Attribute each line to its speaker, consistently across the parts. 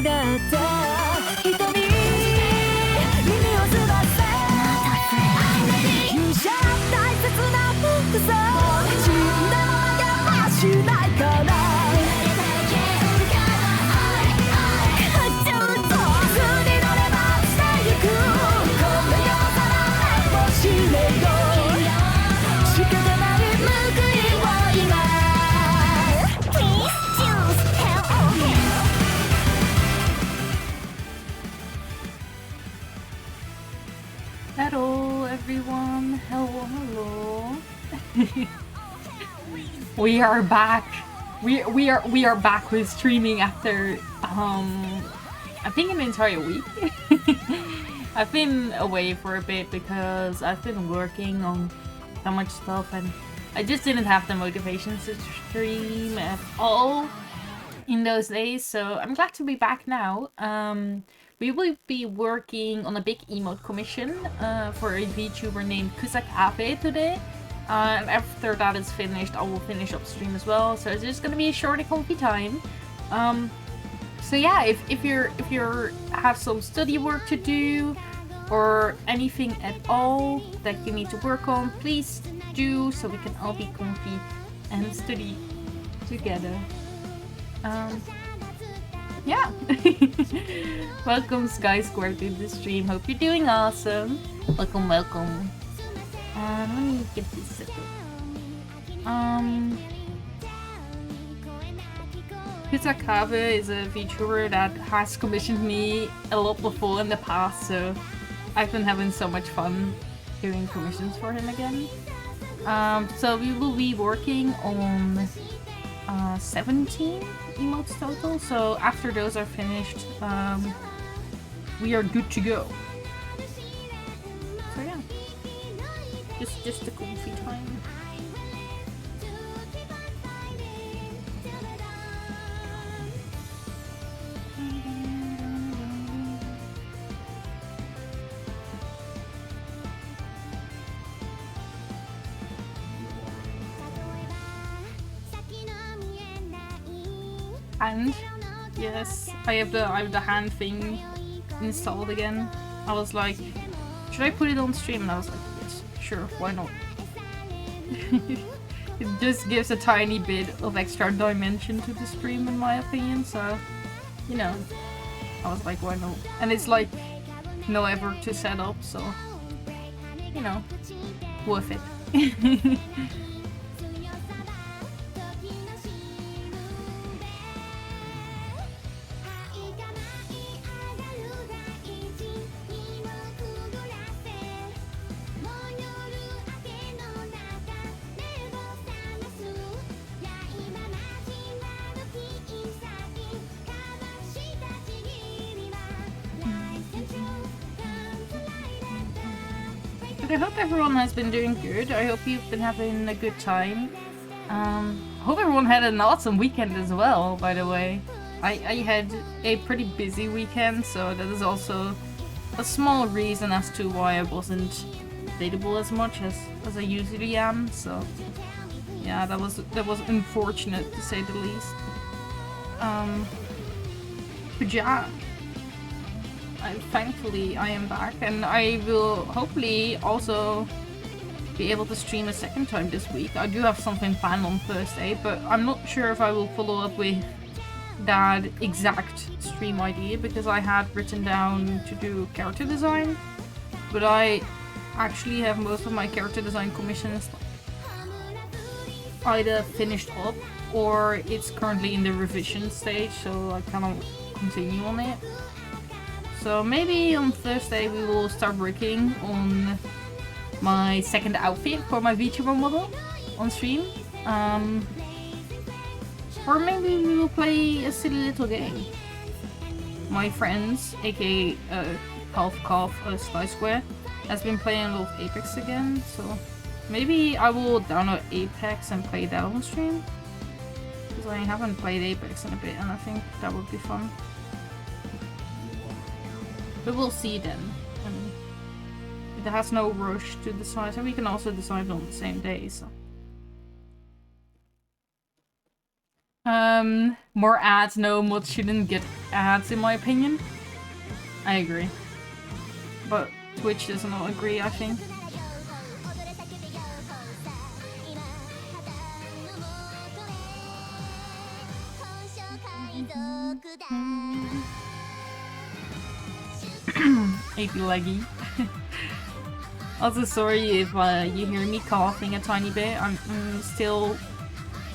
Speaker 1: だって人に耳をすませ勇者大切な服装死んだままがしないから
Speaker 2: Hello everyone, hello. We are back. We are back with streaming after I think an entire week. I've been away for a bit because I've been working on so much stuff and I just didn't have the motivation to stream at all in those days, so I'm glad to be back now. We will be working on a big emote commission for a VTuber named Kusakabe today. And after that is finished, I will finish up stream as well. So it's just gonna be a short and comfy time. So yeah, if you have some study work to do or anything at all that you need to work on, please do so we can all be comfy and study together. Yeah. Welcome Sky Square to the stream. Hope you're doing awesome. Welcome, welcome. Let me get this set up. Kusakabe is a VTuber that has commissioned me a lot before in the past, so I've been having so much fun doing commissions for him again. So we will be working on 17 emotes total, so after those are finished, we are good to go. So yeah, just a comfy time. And yes, I have the hand thing installed again. I was like, should I put it on stream? And I was like, yes, sure, why not? It just gives a tiny bit of extra dimension to the stream in my opinion, so you know, I was like, why not? And it's like no effort to set up, so you know, worth it. I hope everyone has been doing good. I hope you've been having a good time. Hope everyone had an awesome weekend as well, by the way. I had a pretty busy weekend, so that is also a small reason as to why I wasn't available as much as I usually am, so yeah, that was unfortunate to say the least. But yeah, thankfully I am back, and I will hopefully also be able to stream a second time this week. I do have something planned on Thursday, but I'm not sure if I will follow up with that exact stream idea because I had written down to do character design, but I actually have most of my character design commissions either finished up or it's currently in the revision stage, so I cannot continue on it. So maybe on Thursday we will start working on my second outfit for my VTuber model on stream. Or maybe we will play a silly little game. My friends, aka Sky Square, has been playing a lot of Apex again, so maybe I will download Apex and play that on stream. Because I haven't played Apex in a bit and I think that would be fun. But we'll see then. And it has no rush to decide, and we can also decide on the same day, so. More ads. No, mods shouldn't get ads, in my opinion. I agree. But Twitch does not agree, I think. AP leggy. Also, sorry if you hear me coughing a tiny bit. I'm still,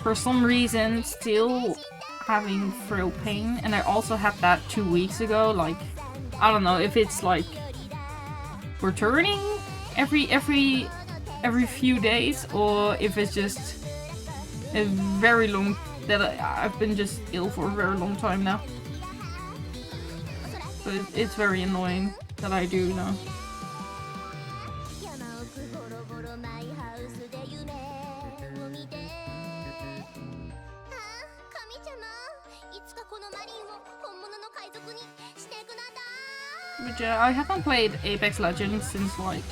Speaker 2: for some reason, still having throat pain, and I also had that 2 weeks ago. Like, I don't know if it's like returning every few days, or if it's just a very long that I've been just ill for a very long time now. But it's very annoying that I do now. But yeah, I haven't played Apex Legends since like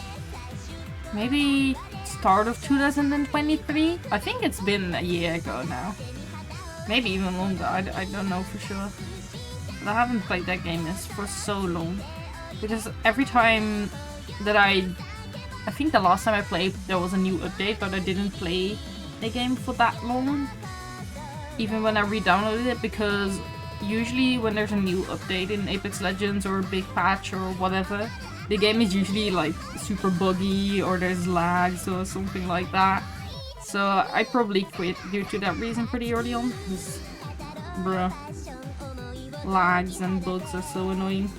Speaker 2: maybe start of 2023. I think it's been a year ago now. Maybe even longer, I don't know for sure. But I haven't played that game for so long. Because every time that I think the last time I played there was a new update, but I didn't play the game for that long. Even when I re-downloaded it, because usually when there's a new update in Apex Legends or a big patch or whatever, the game is usually like super buggy or there's lags or something like that. So I probably quit due to that reason pretty early on, because bruh, lags and bugs are so annoying.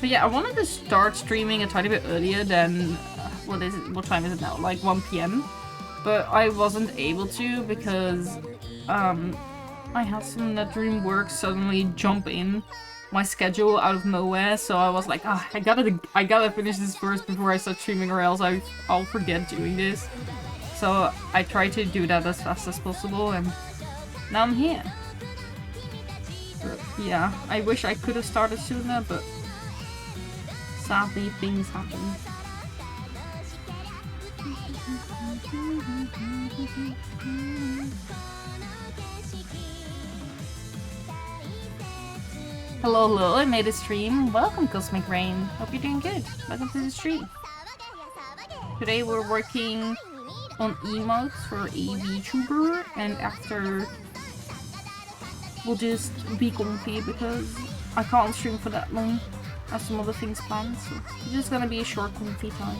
Speaker 2: But yeah, I wanted to start streaming a tiny bit earlier than, what time is it now? Like 1 PM. But I wasn't able to because I had some NetDream work suddenly jump in my schedule out of nowhere, so I was like, ah, I gotta finish this first before I start streaming, or else I'll forget doing this. So I tried to do that as fast as possible, and now I'm here. But yeah, I wish I could have started sooner, but sadly things happen. Hello, hello, I made a stream. Welcome, Cosmic Rain. Hope you're doing good. Welcome to the stream. Today we're working on emotes for a VTuber, and after we'll just be comfy because I can't stream for that long. I have some other things planned, so it's just gonna be a short, comfy time.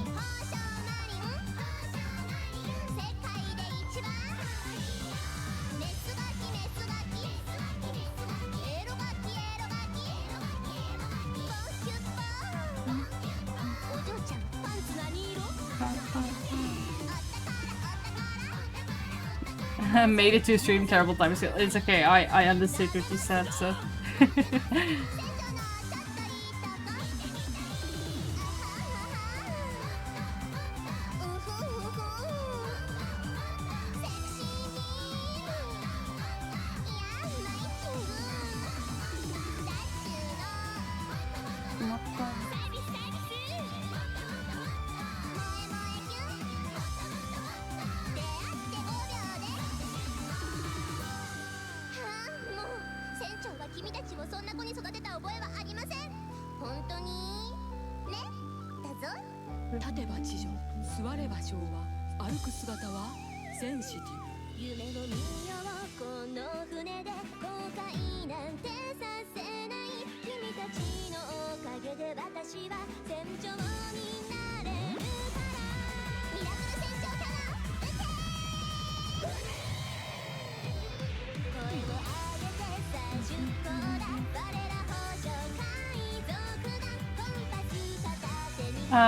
Speaker 2: Made it to stream terrible times. It's okay, I understood what you said, so.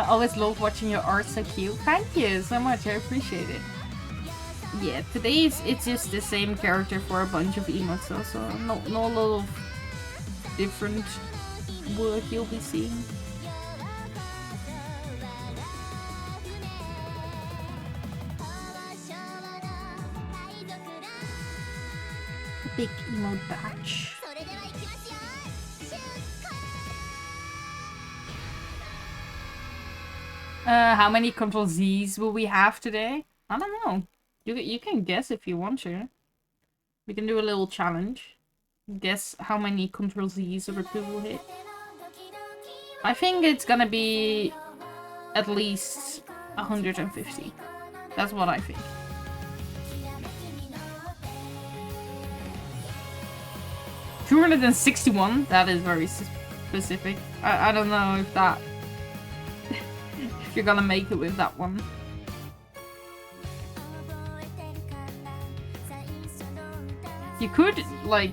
Speaker 2: Always love watching your art, so cute. Thank you so much, I appreciate it. Yeah, today it's just the same character for a bunch of emotes, so no lot of different work you'll be seeing. Big emote batch. How many Control Z's will we have today? I don't know. You can guess if you want to. We can do a little challenge. Guess how many Control Z's Riku will hit. I think it's gonna be at least 150. That's what I think. $261? That is very specific. I don't know if that... if you're gonna make it with that one. You could, like,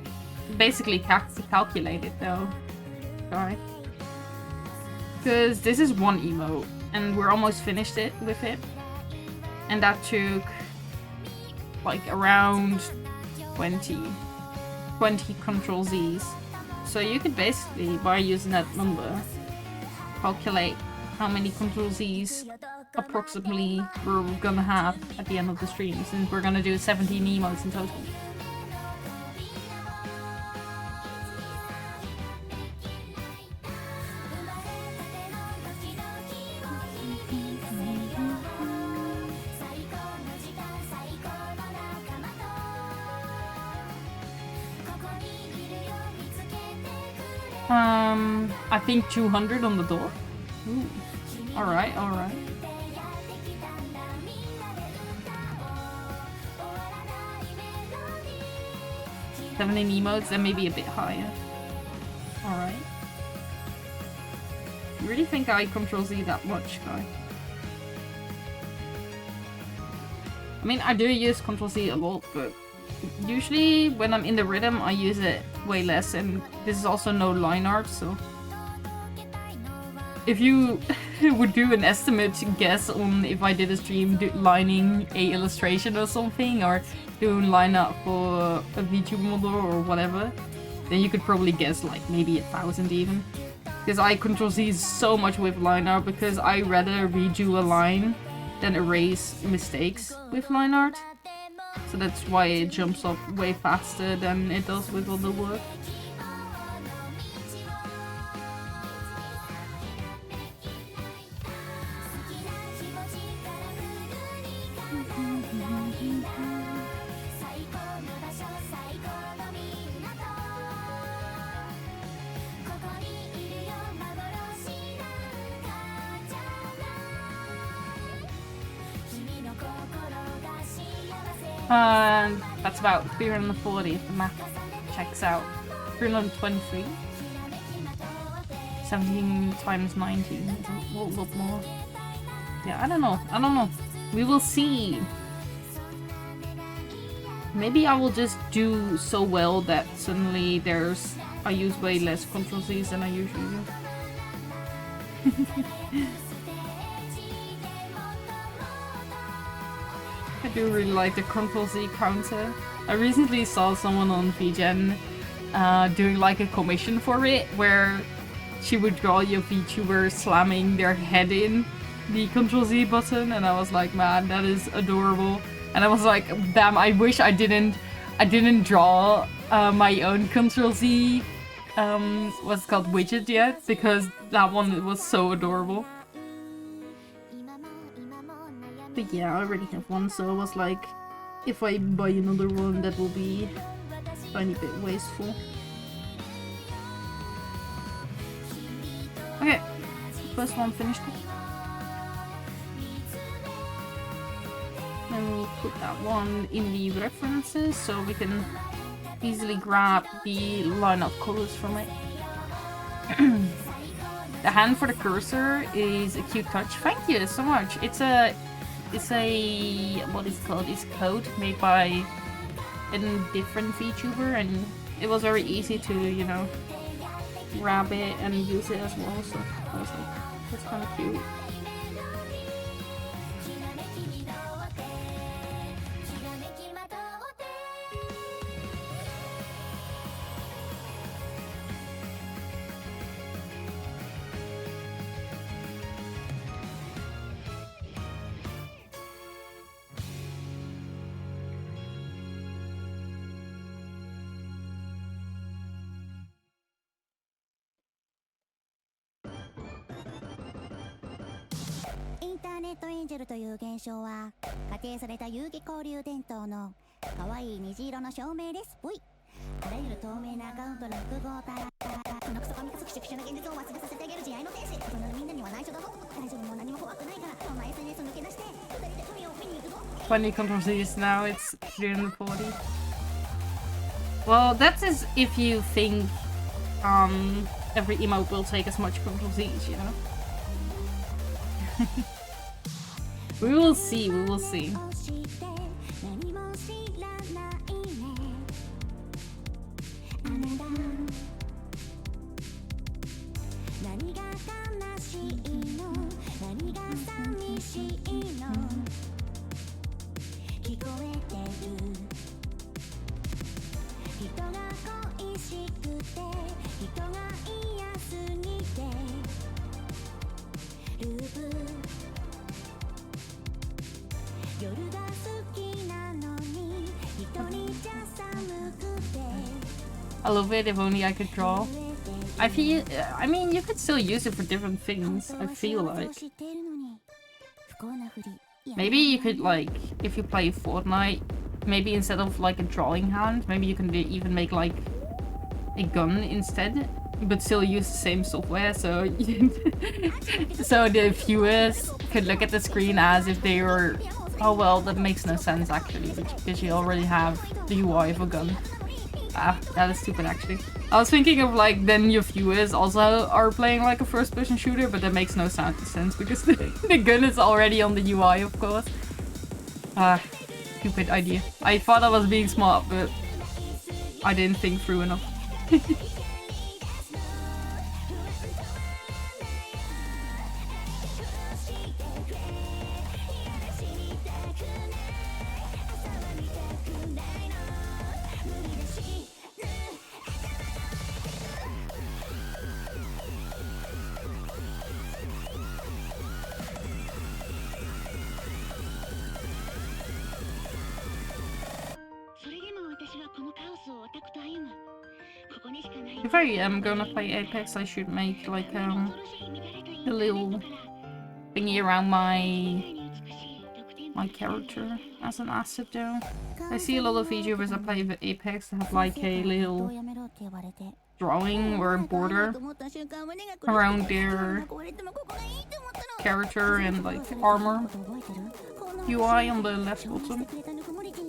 Speaker 2: basically calculate it, though. Sorry. Because this is one emote, and we're almost finished with it. And that took, like, around 20 Control Z's. So you could basically, by using that number, calculate how many Control Z's approximately we're gonna have at the end of the stream, since we're gonna do 17 emotes in total. I think 200 on the door. Ooh. Alright, alright. Seven emotes, then maybe a bit higher. Alright. You really think I Control Z that much, guy? I mean, I do use Control Z a lot, but usually when I'm in the rhythm, I use it way less, and this is also no line art, so... If you would do an estimate guess on if I did a stream lining a illustration or something, or doing line art for a VTuber model or whatever, then you could probably guess like maybe 1,000 even. Because I Control Z so much with line art, because I rather redo a line than erase mistakes with line art. So that's why it jumps up way faster than it does with other work. That's about 340 if the math checks out. 323? 17 times 19 is a little bit more. Yeah, I don't know. We will see. Maybe I will just do so well that suddenly I use way less Control Z's than I usually do. I do really like the Control Z counter. I recently saw someone on VGen doing like a commission for it, where she would draw your VTuber slamming their head in the Control Z button, and I was like, man, that is adorable. And I was like, damn, I wish I didn't draw my own Control Z what's it called, widget yet, because that one was so adorable. But yeah, I already have one, so I was like, if I buy another one, that will be a tiny bit wasteful. Okay, first one finished. Then we'll put that one in the references, so we can easily grab the line-up colors from it. The hand for the cursor is a cute touch. Thank you so much. It's a what is it called? It's code made by a different VTuber, and it was very easy to, you know, grab it and use it as well. So I was like, that's kind of cute.
Speaker 1: インターネットエンジェルという現象は仮定された遊戯交流伝統の可愛い虹色の照明ですぽい。あらゆる透明なアカウントの複合たらこのクソ神クソクシュクシュな現実を忘れさせてあげる慈愛の天使。大人のみんなには内緒だぞ。大丈夫もう何も怖くないからそんな SNS 抜け出して二人で海を見に行くぞ。
Speaker 2: Funny controversies now, it's 340. Well, that is if you think every emote will take as much controversies, you know? We will see, we will see. I love it, if only I could draw. I mean, you could still use it for different things, I feel like. Maybe you could, like, if you play Fortnite, maybe instead of, like, a drawing hand, maybe you can even make, like, a gun instead, but still use the same software, so so the viewers could look at the screen as if they were... Oh well, that makes no sense, actually, because you already have the UI of a gun. Ah, that is stupid, actually. I was thinking of, like, then your viewers also are playing, like, a first-person shooter, but that makes no sense, because the gun is already on the UI, of course. Ah, stupid idea. I thought I was being smart, but I didn't think through enough. If I am gonna play Apex, I should make like a little thingy around my character as an asset though. I see a lot of VTubers that play Apex that have like a little drawing or a border around their character and like armor UI on the left bottom.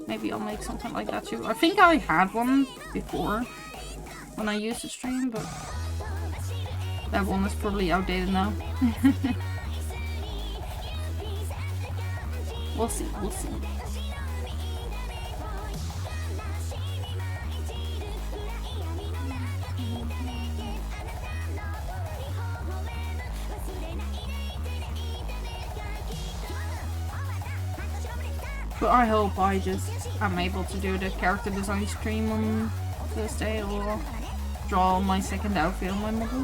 Speaker 2: Maybe I'll make something like that too. I think I had one before when I used to stream, but that one is probably outdated now. We'll see, we'll see. But I hope I just am able to do the character design stream on Thursday or draw my second outfit on my model.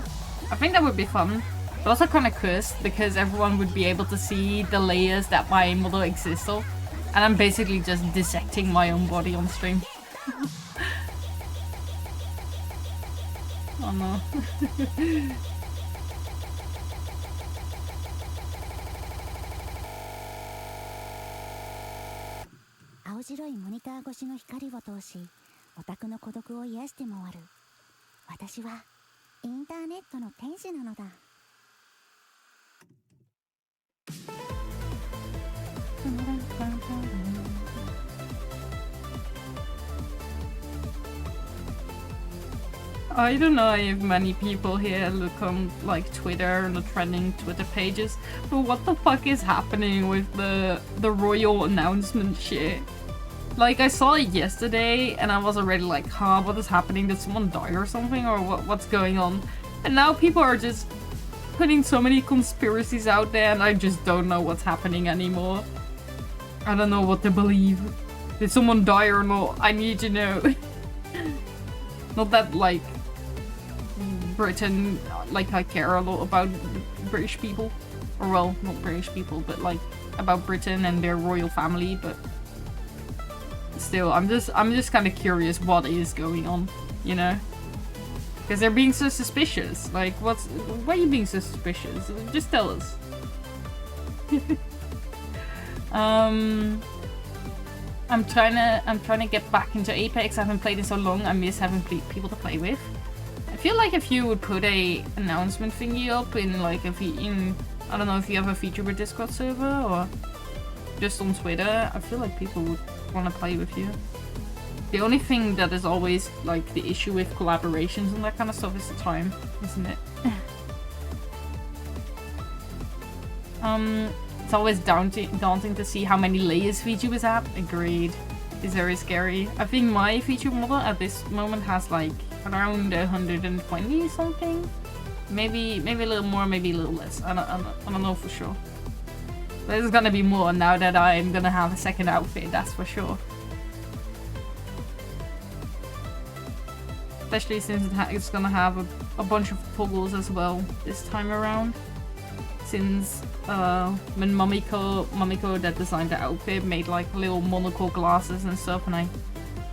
Speaker 2: I think that would be fun, but also kind of cursed because everyone would be able to see the layers that my model exists of, and I'm basically just dissecting my own body on stream. Oh no.
Speaker 1: 青白いモニター越しの光を通し、オタクの孤独を癒して回る。私はインターネットの天使なのだ。
Speaker 2: I don't know if many people here look on like Twitter and the trending Twitter pages, but what the fuck is happening with the royal announcement shit? Like I saw it yesterday and I was already like, huh, what is happening? Did someone die or something? Or what's going on? And now people are just putting so many conspiracies out there and I just don't know what's happening anymore. I don't know what to believe. Did someone die or not? I need to know. Not that like Britain, like I care a lot about British people, or well, not British people, but like about Britain and their royal family. But still, I'm just kind of curious what is going on, you know? Because they're being so suspicious. Like, why are you being so suspicious? Just tell us. I'm trying to get back into Apex. I haven't played it so long. I miss having people to play with. I feel like if you would put a announcement thingy up in like I don't know if you have a feature with Discord server or just on Twitter, I feel like people would want to play with you. The only thing that is always like the issue with collaborations and that kind of stuff is the time, isn't it? It's always daunting to see how many layers VTubers have. Agreed. It's very scary. I think my feature model at this moment has like around 120 something. Maybe a little more, maybe a little less. I don't know for sure. There's gonna be more now that I'm gonna have a second outfit, that's for sure. Especially since it's gonna have a bunch of toggles as well this time around. Since when Mamiko that designed the outfit made like little monocle glasses and stuff, and I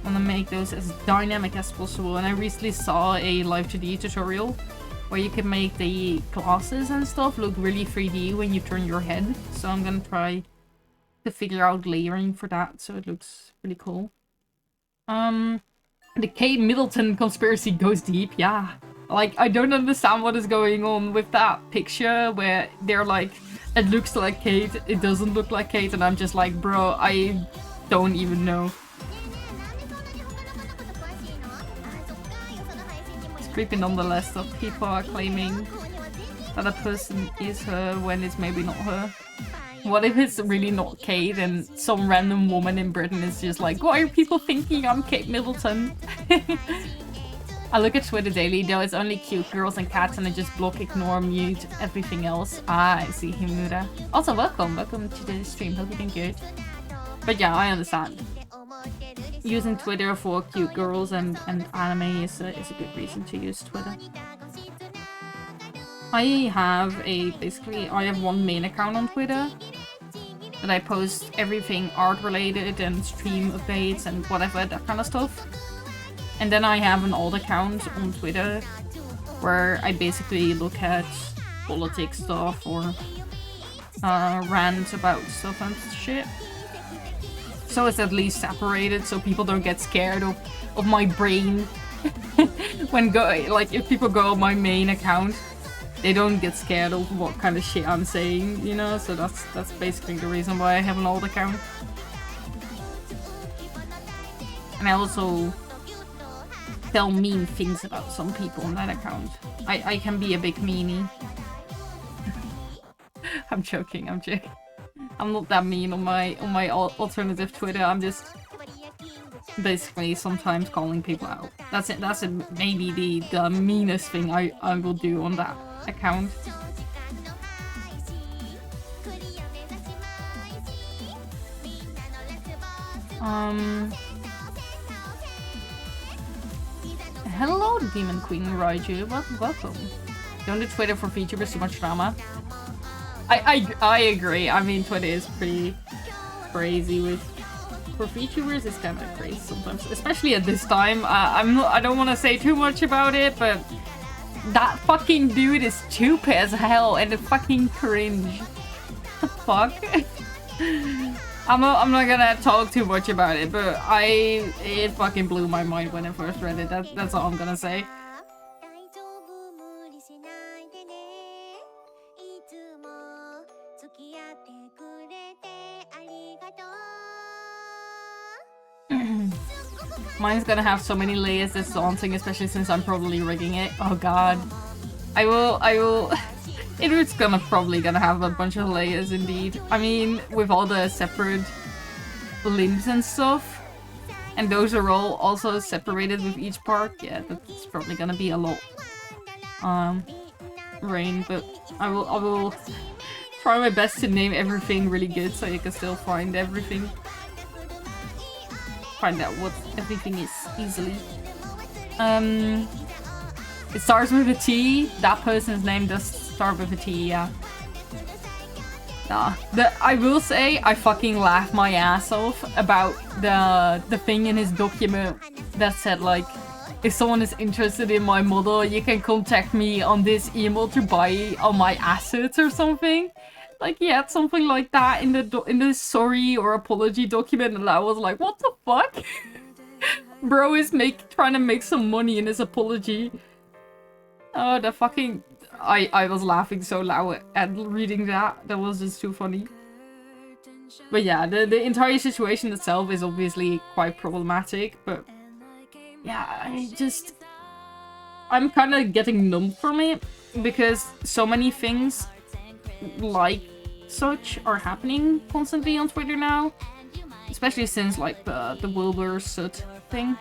Speaker 2: want to make those as dynamic as possible. And I recently saw a live 2D tutorial where you can make the glasses and stuff look really 3D when you turn your head. So I'm gonna try to figure out layering for that so it looks pretty cool. The Kate Middleton conspiracy goes deep, yeah. Like, I don't understand what is going on with that picture where they're like, it looks like Kate, it doesn't look like Kate, and I'm just like, bro, I don't even know. It's creepy nonetheless that people are claiming that a person is her when it's maybe not her. What if it's really not Kate and some random woman in Britain is just like, why are people thinking I'm Kate Middleton? I look at Twitter daily, though it's only cute girls and cats, and I just block, ignore, mute everything else. Ah, I see, Himura. Also, welcome to the stream, hope you're doing good. But yeah, I understand. Using Twitter for cute girls and anime is a good reason to use Twitter. I have one main account on Twitter that I post everything art related and stream updates and whatever, that kind of stuff. And then I have an old account on Twitter where I basically look at politics stuff or rant about stuff and shit. So it's at least separated so people don't get scared of my brain. When if people go on my main account, they don't get scared of what kind of shit I'm saying, you know? So that's basically the reason why I have an old account. And I also tell mean things about some people on that account. I can be a big meanie. I'm joking. I'm not that mean on my alternative Twitter. I'm just basically sometimes calling people out. That's it. That's maybe the meanest thing I will do on that account. Hello, Demon Queen Raiju. Welcome. Don't do Twitter for VTubers, too much drama. I agree. I mean, Twitter is pretty crazy for VTubers. It's kind of crazy sometimes, especially at this time. I don't want to say too much about it, but that fucking dude is stupid as hell and a fucking cringe. The fuck? I'm not gonna talk too much about it, but it fucking blew my mind when I first read it. That's all I'm gonna say. Mine's gonna have so many layers that's daunting, especially since I'm probably rigging it. Oh god. I will It's probably gonna have a bunch of layers indeed. I mean, with all the separate limbs and stuff, and those are all also separated with each part, yeah, that's probably gonna be a lot. Rain, but I will try my best to name everything really good so you can still find everything. Find out what everything is easily. It starts with a T. That person's name does start with a T, yeah. Nah. I will say I fucking laughed my ass off about the thing in his document that said like, if someone is interested in my model, you can contact me on this email to buy all my assets or something. Like he had something like that in the sorry or apology document, and I was like, what the fuck? Bro is trying to make some money in his apology. Oh, the fucking... I was laughing so loud at reading that. That was just too funny. But yeah, the entire situation itself is obviously quite problematic, but... Yeah, I'm kind of getting numb from it, because so many things like such are happening constantly on Twitter now. Especially since, like, the Wilbur Soot thing.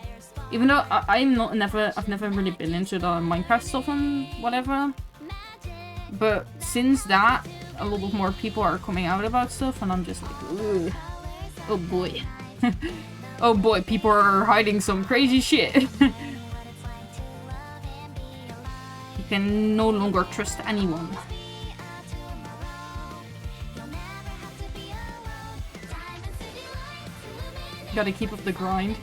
Speaker 2: Even though I've never really been into the Minecraft stuff and whatever. But since that, a lot of more people are coming out about stuff, and I'm just like, ugh. Oh boy. Oh boy, people are hiding some crazy shit. You can no longer trust anyone. Gotta keep up the grind.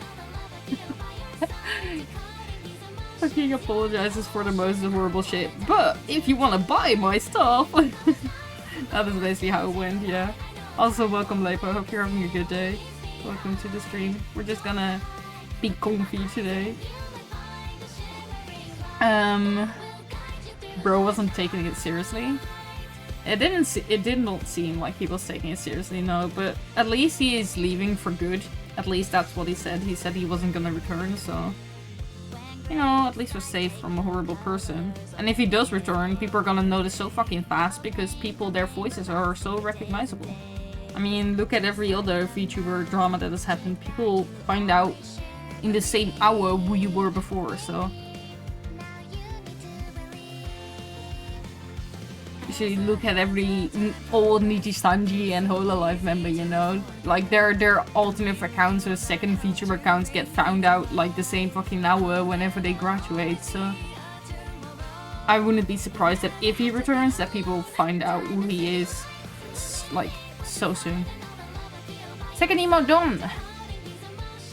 Speaker 2: Fucking apologizes for the most horrible shit. But if you wanna buy my stuff, that is basically how it went, yeah. Also, welcome Lepo, hope you're having a good day. Welcome to the stream. We're just gonna be comfy today. Bro wasn't taking it seriously. It did not seem like he was taking it seriously, no, but at least he is leaving for good. At least that's what he said. He said he wasn't gonna return, so... You know, at least we're safe from a horrible person. And if he does return, people are gonna notice so fucking fast because their voices are so recognizable. I mean, look at every other VTuber drama that has happened. People find out in the same hour who you were before, so... You should look at every old Nijisanji and Hololive member, you know? Like, their alternate accounts or second VTuber accounts get found out, like, the same fucking hour whenever they graduate, so... I wouldn't be surprised that if he returns, that people find out who he is, like, so soon. Second emote done!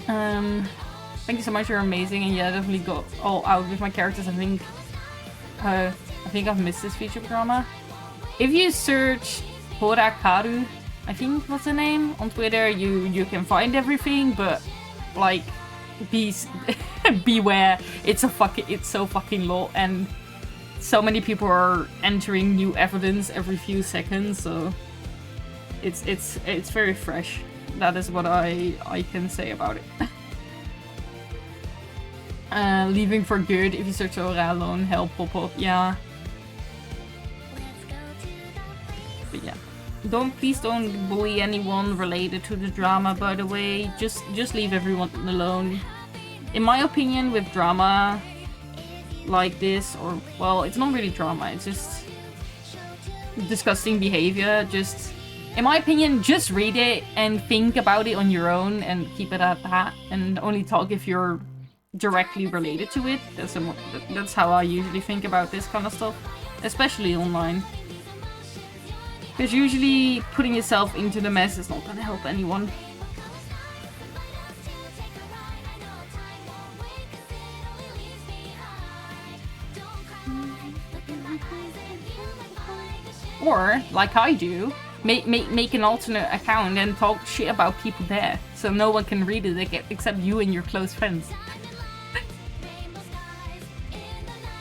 Speaker 2: Thank you so much, you're amazing, and yeah, definitely got all out with my characters. I think I've missed this VTuber drama. If you search Horakaru, I think was the name, on Twitter, you can find everything, but like, beware, it's so fucking low, and so many people are entering new evidence every few seconds, so it's very fresh. That is what I can say about it. Leaving for good, if you search Ora alone, help pop up, yeah. But yeah. Please don't bully anyone related to the drama, by the way. Just leave everyone alone. In my opinion, with drama like this, or, well, it's not really drama, it's just disgusting behavior, in my opinion, just read it and think about it on your own and keep it at that, and only talk if you're directly related to it. That's how I usually think about this kind of stuff, especially online. Because usually putting yourself into the mess is not gonna help anyone. Or, like I do, make an alternate account and talk shit about people there, so no one can read it except you and your close friends.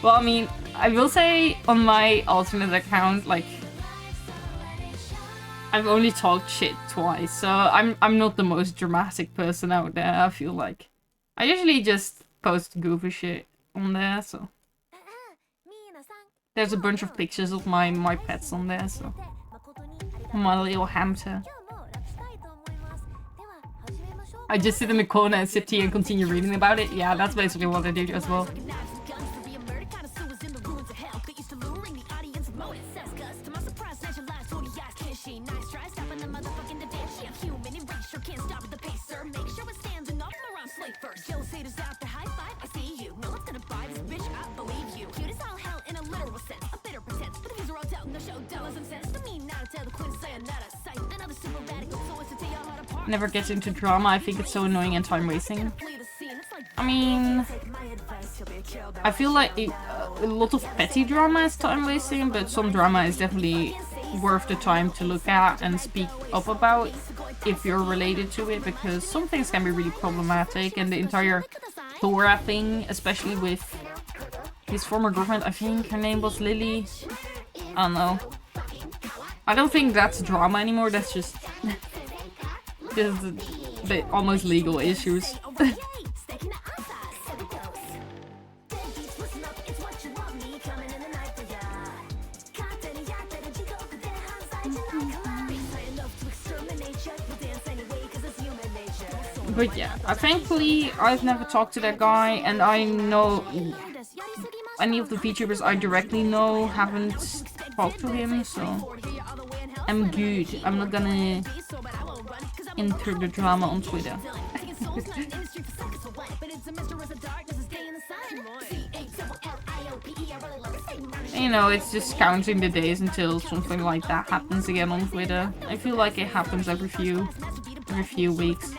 Speaker 2: Well, I mean, I will say on my alternate account, like, I've only talked shit twice, so I'm not the most dramatic person out there, I feel like. I usually just post goofy shit on there, so... There's a bunch of pictures of my pets on there, so... My little hamster. I just sit in the corner and sip tea and continue reading about it. Yeah, that's basically what I do as well. Never gets into drama. I think it's so annoying and time wasting. I mean, I feel like a lot of petty drama is time wasting, but some drama is definitely worth the time to look at and speak up about if you're related to it, because some things can be really problematic, and the entire Thora thing, especially with his former girlfriend, I think her name was Lily. I don't know. I don't think that's drama anymore, that's just the almost legal issues. But yeah, thankfully I've never talked to that guy, and I know any of the VTubers I directly know haven't talked to him, so I'm good. I'm not gonna enter the drama on Twitter. You know, it's just counting the days until something like that happens again on Twitter. I feel like it happens every few weeks.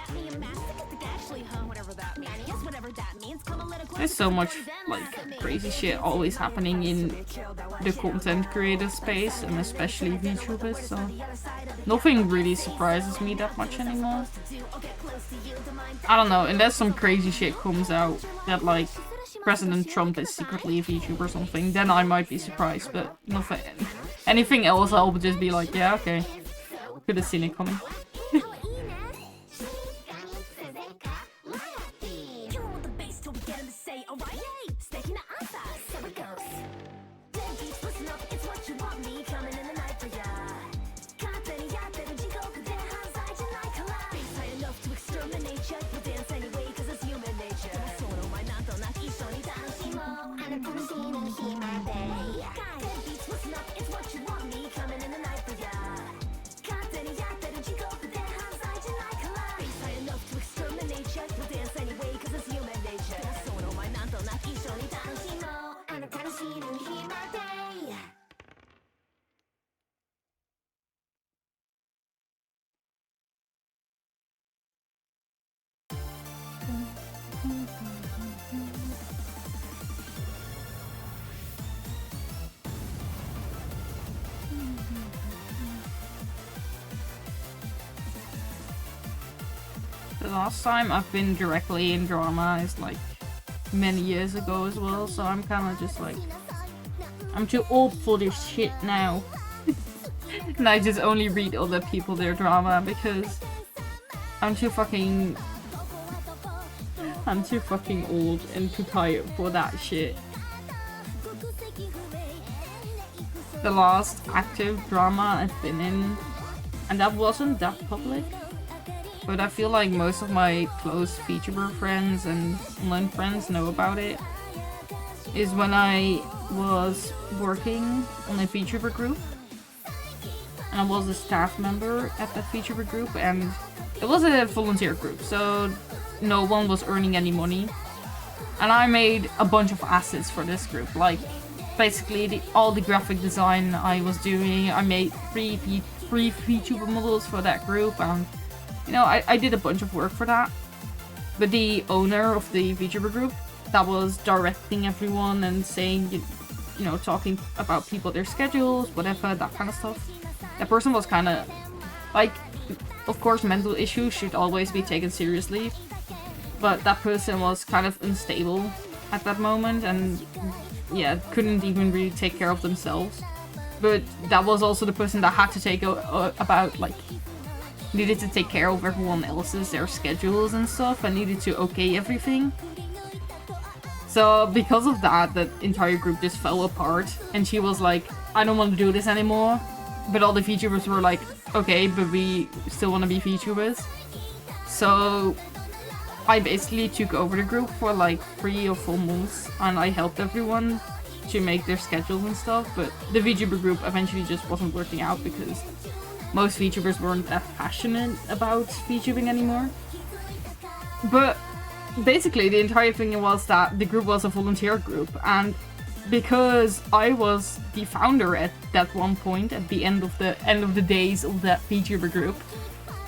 Speaker 2: There's so much like crazy shit always happening in the content creator space, and especially VTubers, so nothing really surprises me that much anymore. I don't know, unless some crazy shit comes out that like President Trump is secretly a VTuber or something, then I might be surprised, but nothing. Anything else I'll just be like, yeah, okay. Could have seen it coming. The last time I've been directly in drama is like many years ago as well, so I'm kind of just like, I'm too old for this shit now. And I just only read other people their drama because I'm too fucking old and too tired for that shit. The last active drama I've been in, and that wasn't that public, but I feel like most of my close VTuber friends and online friends know about it, is when I was working on a VTuber group. And I was a staff member at that VTuber group, and it was a volunteer group, so no one was earning any money. And I made a bunch of assets for this group, like basically all the graphic design I was doing. I made three VTuber models for that group, and you know, I did a bunch of work for that. But the owner of the VTuber group that was directing everyone and saying, you know, talking about people, their schedules, whatever, that kind of stuff. That person was kind of like, of course, mental issues should always be taken seriously, but that person was kind of unstable at that moment, and yeah, couldn't even really take care of themselves. But that was also the person that had to take needed to take care of everyone else's, their schedules and stuff, and needed to okay everything. So because of that, the entire group just fell apart, and she was like, I don't want to do this anymore. But all the VTubers were like, okay, but we still want to be VTubers. So I basically took over the group for like 3 or 4 months, and I helped everyone to make their schedules and stuff, but the VTuber group eventually just wasn't working out because most VTubers weren't that passionate about VTubing anymore. But basically the entire thing was that the group was a volunteer group, and because I was the founder at that one point, at the end of the days of that VTuber group,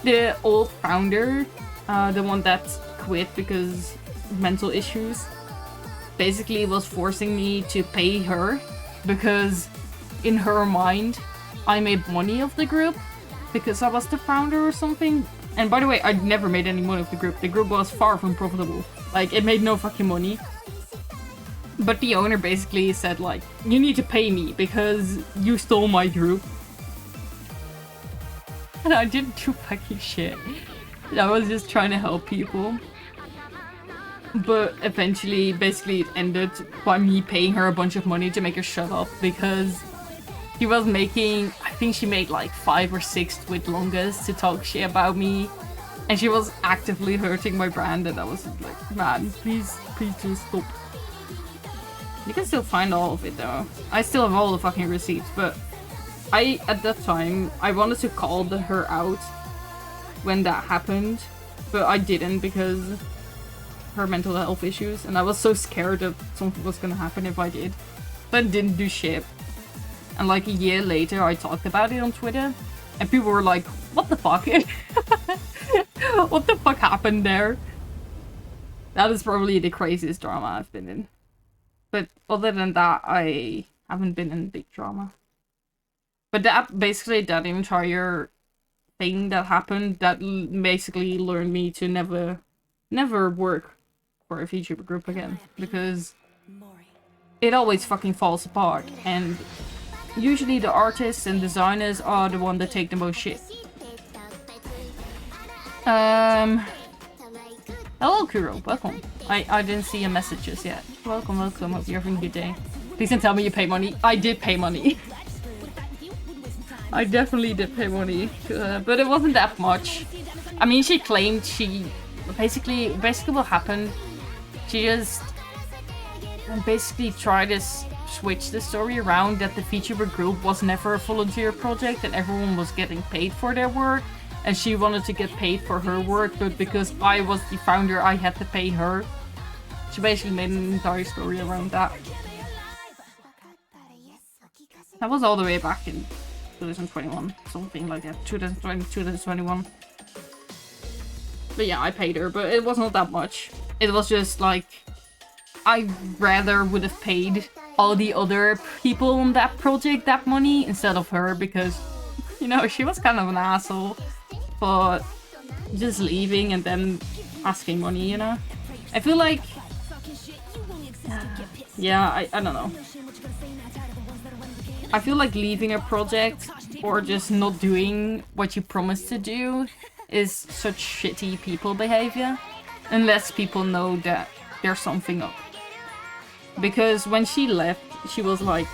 Speaker 2: the old founder, the one that quit because of mental issues, basically was forcing me to pay her, because in her mind I made money of the group because I was the founder or something. And by the way, I never made any money of the group. The group was far from profitable. Like, it made no fucking money. But the owner basically said, like, you need to pay me because you stole my group. And I didn't do fucking shit. I was just trying to help people. But eventually, basically, it ended by me paying her a bunch of money to make her shut up because she was making, I think she made like 5 or 6 tweet longas to talk shit about me. And she was actively hurting my brand, and I was like, man, please just stop. You can still find all of it though. I still have all the fucking receipts, but at that time, I wanted to call her out when that happened, but I didn't because her mental health issues, and I was so scared that something was gonna happen if I did. But I didn't do shit. And like a year later, I talked about it on Twitter, and people were like, what the fuck? What the fuck happened there? That is probably the craziest drama I've been in. But other than that, I haven't been in big drama. But that, basically, that entire thing that happened, that basically learned me to never work for a VTuber group again. Because it always fucking falls apart. And usually the artists and designers are the one that take the most shit. Hello, Kuro. Welcome. I didn't see your messages yet. Welcome. Hope you're having a good day. Please don't tell me you pay money. I did pay money. I definitely did pay money. But it wasn't that much. I mean, she claimed she... Basically what happened, she just basically tried to switch the story around that the VTuber group was never a volunteer project and everyone was getting paid for their work. And she wanted to get paid for her work, but because I was the founder, I had to pay her. She basically made an entire story around that. That was all the way back in 2021, something like that. 2020, 2021. But yeah, I paid her, but it wasn't that much. It was just like, I rather would have paid all the other people on that project that money instead of her, because, you know, she was kind of an asshole. But just leaving and then asking money, you know? I feel like... Yeah, I don't know. I feel like leaving a project or just not doing what you promised to do is such shitty people behavior. Unless people know that there's something up. Because when she left, she was like,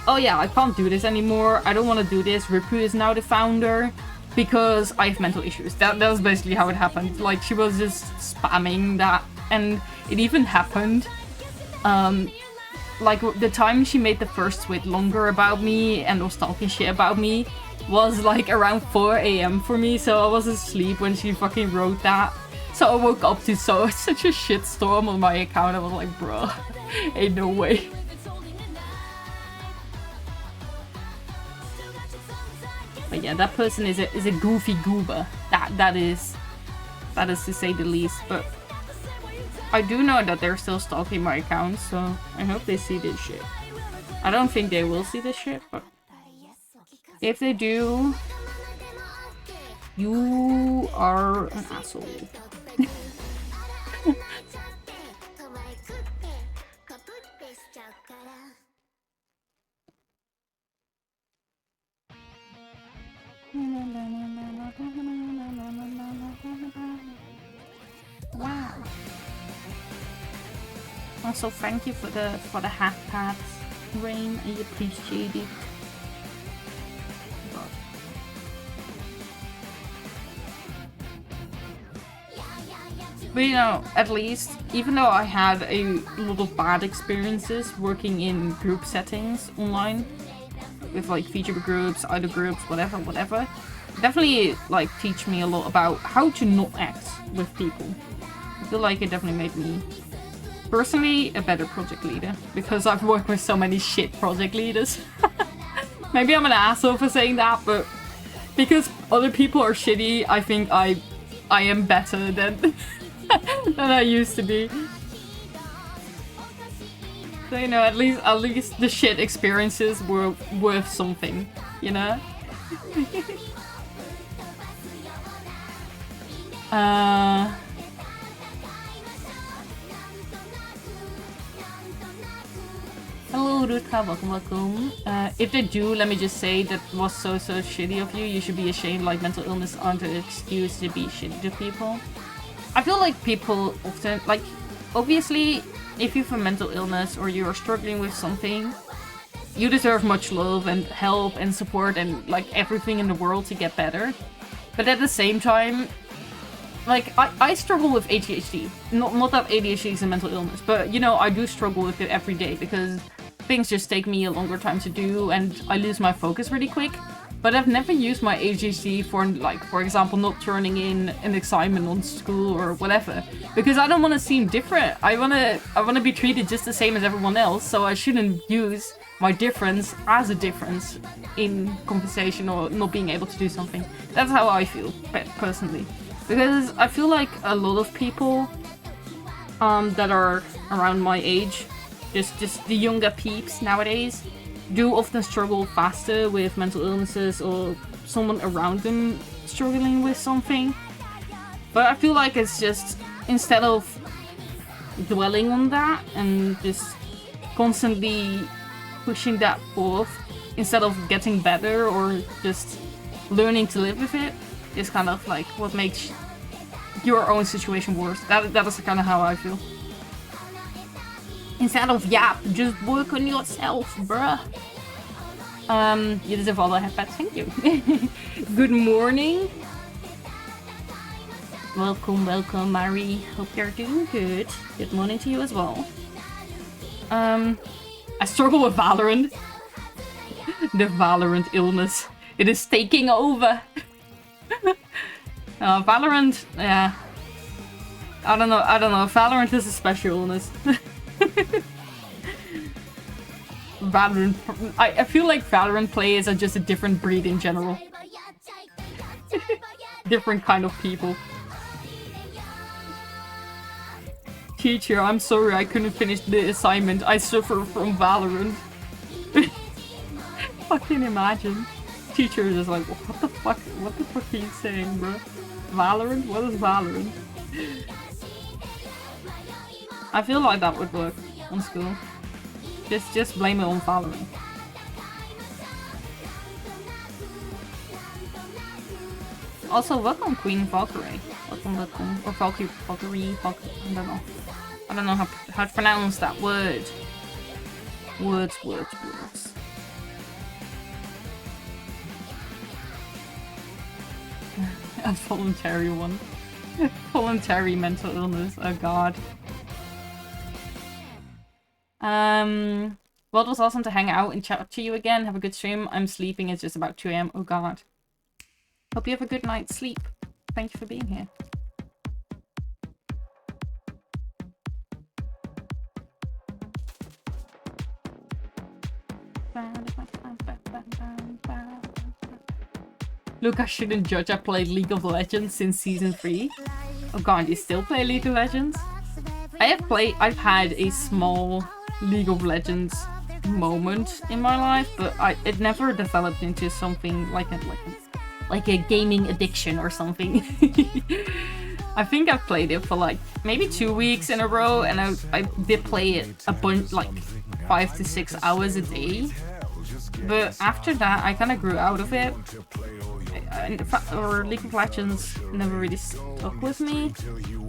Speaker 2: oh yeah, I can't do this anymore. I don't want to do this. Ripu is now the founder. Because I have mental issues. That was basically how it happened. Like, she was just spamming that. And it even happened. Like, the time she made the first tweet longer about me and was talking shit about me was like around 4 AM for me. So I was asleep when she fucking wrote that. So I woke up to such a shitstorm on my account. I was like, bruh, ain't no way. But yeah, that person is a goofy goober. That is to say the least. But I do know that they're still stalking my account, so I hope they see this shit. I don't think they will see this shit, but if they do, you are an asshole. Wow. Also, thank you for the half pads, Rain. I appreciate it. God. But you know, at least, even though I had a lot of bad experiences working in group settings online, with like VTuber groups, idol groups, whatever, definitely like teach me a lot about how to not act with people. I feel like it definitely made me personally a better project leader, because I've worked with so many shit project leaders. Maybe I'm an asshole for saying that, but because other people are shitty, I think I am better than than I used to be. So you know, at least the shit experiences were worth something. you know? Hello, Rutka, welcome. If they do, let me just say that was so shitty of you. You should be ashamed, like mental illness aren't an excuse to be shitty to people. I feel like people often, like, obviously, if you have a mental illness or you are struggling with something, you deserve much love and help and support and, like, everything in the world to get better. But at the same time, like, I struggle with ADHD. Not that ADHD is a mental illness, but, you know, I do struggle with it every day because things just take me a longer time to do and I lose my focus really quick. But I've never used my ADHD for, like, for example, not turning in an assignment on school or whatever. Because I don't want to seem different. I wanna be treated just the same as everyone else, so I shouldn't use my difference as a difference in compensation or not being able to do something. That's how I feel, personally. Because I feel like a lot of people that are around my age, just the younger peeps nowadays, do often struggle faster with mental illnesses or someone around them struggling with something. But I feel like it's just, instead of dwelling on that and just constantly pushing that forth, instead of getting better or just learning to live with it, is kind of like what makes your own situation worse. That is kind of how I feel. Instead of yap, just work on yourself, bruh. You deserve all the headpats, thank you. Good morning. Welcome, Mari. Hope you're doing good. Good morning to you as well. I struggle with Valorant. The Valorant illness. It is taking over. Valorant, yeah. I don't know. Valorant is a special illness. Valorant, I feel like Valorant players are just a different breed in general. Different kind of people. Teacher, I'm sorry I couldn't finish the assignment. I suffer from Valorant. Fucking imagine. Teacher is just like, what the fuck are you saying, bro? Valorant? What is Valorant? I feel like that would work on school. Just blame it on Valorant. Also, welcome Queen Valkyrie. Welcome. Or Valkyrie. I don't know how to pronounce that word. Words. A voluntary one. Voluntary mental illness. Oh god. Well, it was awesome to hang out and chat to you again. Have a good stream. I'm sleeping. It's just about 2 AM. Oh god. Hope you have a good night's sleep. Thank you for being here. Look, I shouldn't judge. I played League of Legends since season 3. Oh god, you still play League of Legends? I've had a small League of Legends moment in my life, but it never developed into something like a gaming addiction or something. I think I've played it for like maybe 2 weeks in a row, and I did play it a bunch, like 5 to 6 hours a day. But after that, I kind of grew out of it. Or League of Legends never really stuck with me.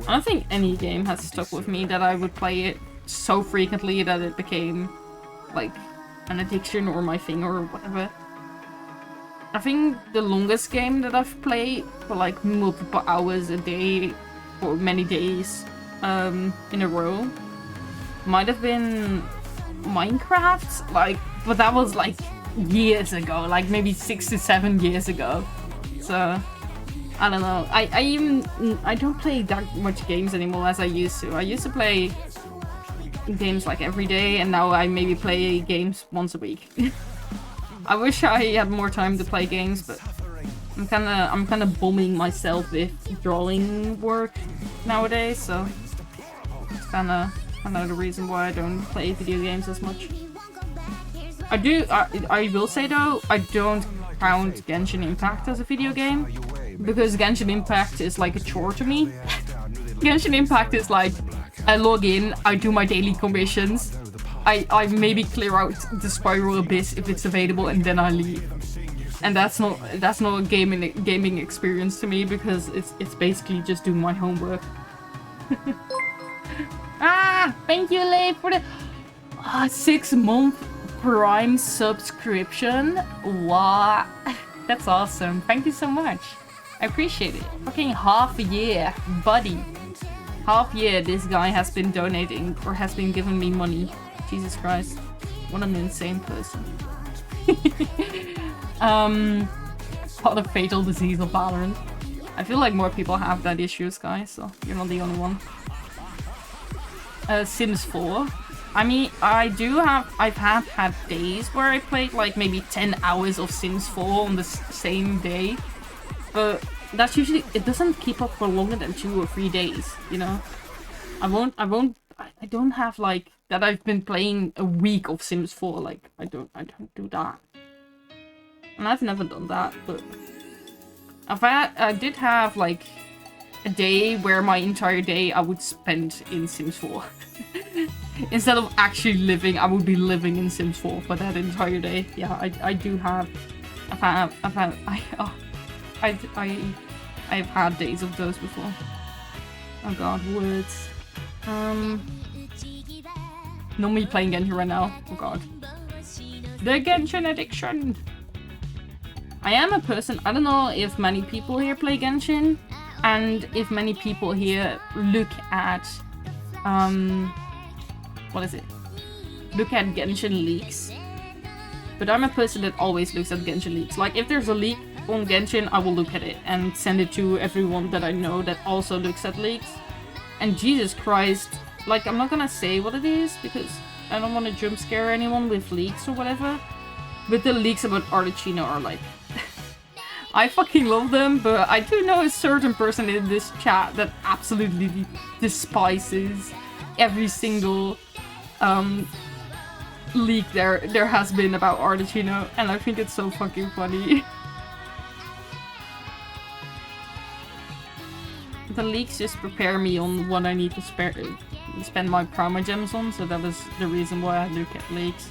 Speaker 2: I don't think any game has stuck with me that I would play it so frequently that it became like an addiction or my thing or whatever. I think the longest game that I've played for like multiple hours a day for many days in a row might have been Minecraft, like, but that was like years ago, like maybe 6 to 7 years ago. So I don't know. I don't play that much games anymore as I used to. I used to play games like every day, and now I maybe play games once a week. I wish I had more time to play games, but I'm kind of bombing myself with drawing work nowadays, so it's kind of the reason why I don't play video games as much. I will say though, I don't found Genshin Impact as a video game, because Genshin Impact is like a chore to me. Genshin Impact is like, I log in, I do my daily commissions, I maybe clear out the Spiral Abyss if it's available, and then I leave. And that's not a gaming experience to me, because it's basically just doing my homework. Thank you, Leif, for the 6-month Prime subscription. What? That's awesome. Thank you so much. I appreciate it. Fucking half a year, buddy. Half year this guy has been donating or has been giving me money. Jesus Christ. What an insane person. What a fatal disease of Valorant. I feel like more people have that issues, guys, so you're not the only one. Sims 4. I mean, I've had days where I played like maybe 10 hours of Sims 4 on the same day. But that's usually, it doesn't keep up for longer than 2 or 3 days, you know? I don't have like, that I've been playing a week of Sims 4, like, I don't do that. And I've never done that, but I did have like a day where my entire day I would spend in Sims 4. Instead of actually living, I would be living in Sims 4 for that entire day. Yeah, I do have. I've had days of those before. Oh god, words. No me playing Genshin right now. Oh god. The Genshin addiction. I am a person. I don't know if many people here play Genshin, and if many people here look at what is it? Look at Genshin leaks. But I'm a person that always looks at Genshin leaks. Like, if there's a leak on Genshin, I will look at it and send it to everyone that I know that also looks at leaks. And Jesus Christ, like, I'm not gonna say what it is because I don't want to jump scare anyone with leaks or whatever. But the leaks about Arlecchino are like... I fucking love them, but I do know a certain person in this chat that absolutely despises every single leak there has been about Arlecchino, and I think it's so fucking funny. The leaks just prepare me on what I need to spend my Prima Gems on, so that is the reason why I look at leaks.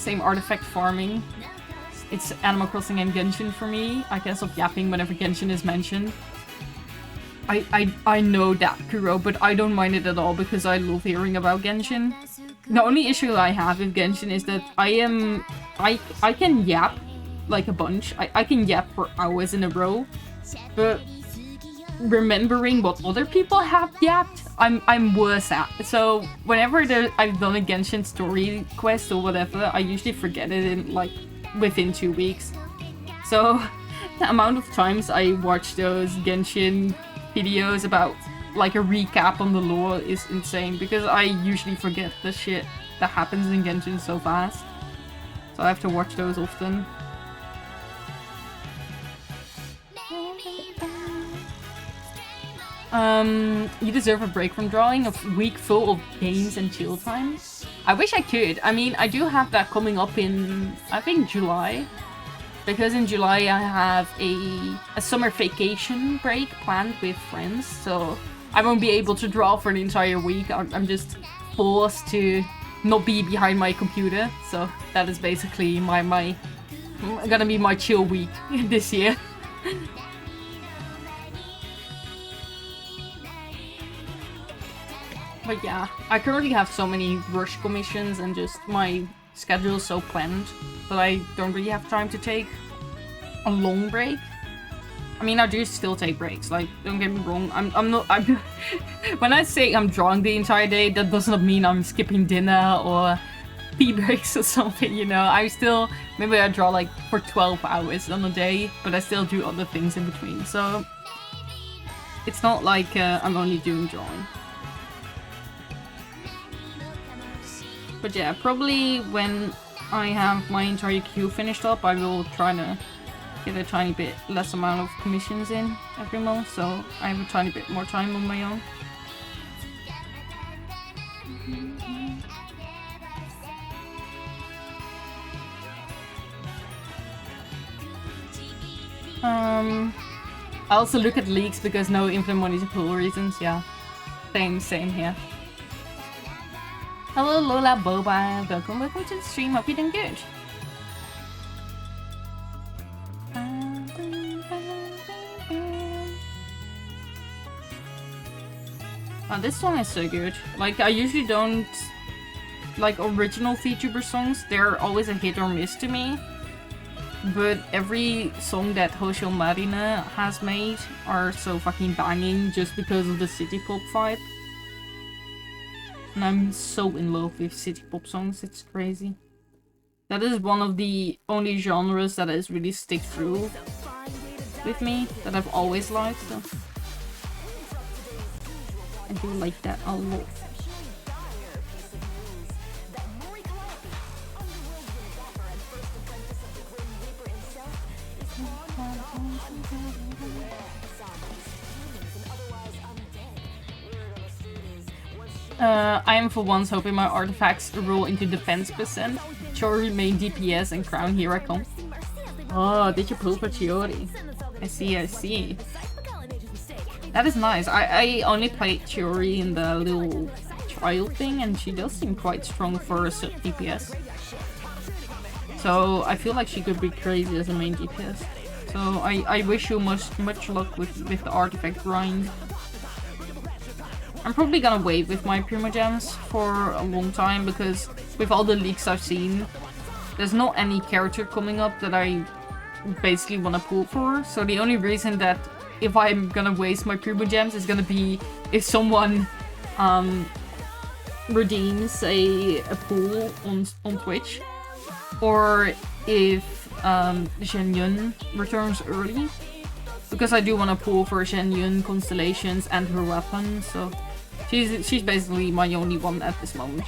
Speaker 2: Same artifact farming. It's Animal Crossing and Genshin for me. I can stop yapping whenever Genshin is mentioned. I know that, Kuro, but I don't mind it at all because I love hearing about Genshin. The only issue I have with Genshin is that I can yap like a bunch. I can yap for hours in a row, but remembering what other people have yapped, I'm worse at. So whenever I've done a Genshin story quest or whatever, I usually forget it in like within 2 weeks. So the amount of times I watch those Genshin videos about like a recap on the lore is insane because I usually forget the shit that happens in Genshin so fast. So I have to watch those often. You deserve a break from drawing, a week full of games and chill time. I wish I could. I mean, I do have that coming up in, I think, July. Because in July I have a summer vacation break planned with friends, so I won't be able to draw for an entire week. I'm just forced to not be behind my computer, so that is basically gonna be my chill week this year. But yeah, I currently have so many rush commissions and just my schedule is so planned that I don't really have time to take a long break. I mean, I do still take breaks, like, don't get me wrong, I'm when I say I'm drawing the entire day, that does not mean I'm skipping dinner or pee breaks or something, you know. Maybe I draw like for 12 hours on a day, but I still do other things in between, so it's not like I'm only doing drawing. But yeah, probably when I have my entire queue finished up, I will try to get a tiny bit less amount of commissions in every month, so I have a tiny bit more time on my own. I also look at leaks because no infinite money to pool reasons, yeah. Same here. Hello Lola Boba, welcome to the stream, hope you're doing good. Oh, this song is so good. Like, I usually don't like original VTuber songs, they're always a hit or miss to me. But every song that Hoshio Marina has made are so fucking banging just because of the city pop vibe. And I'm so in love with city pop songs, it's crazy. That is one of the only genres that has really stick through with me, that I've always liked. So I do like that a lot. I am for once hoping my artifacts roll into defense percent. Chiori main DPS and crown here I come. Oh, did you pull for Chiori? I see. That is nice. I only played Chiori in the little trial thing and she does seem quite strong for a sub DPS. So I feel like she could be crazy as a main DPS. So I wish you much luck with the artifact grind. I'm probably gonna wait with my Primogems for a long time because with all the leaks I've seen, there's not any character coming up that I basically want to pull for. So the only reason that if I'm gonna waste my Primogems is gonna be if someone redeems a pool on Twitch, or if Shen Yun returns early. Because I do want to pull for Shen Yun constellations and her weapon, so she's basically my only one at this moment.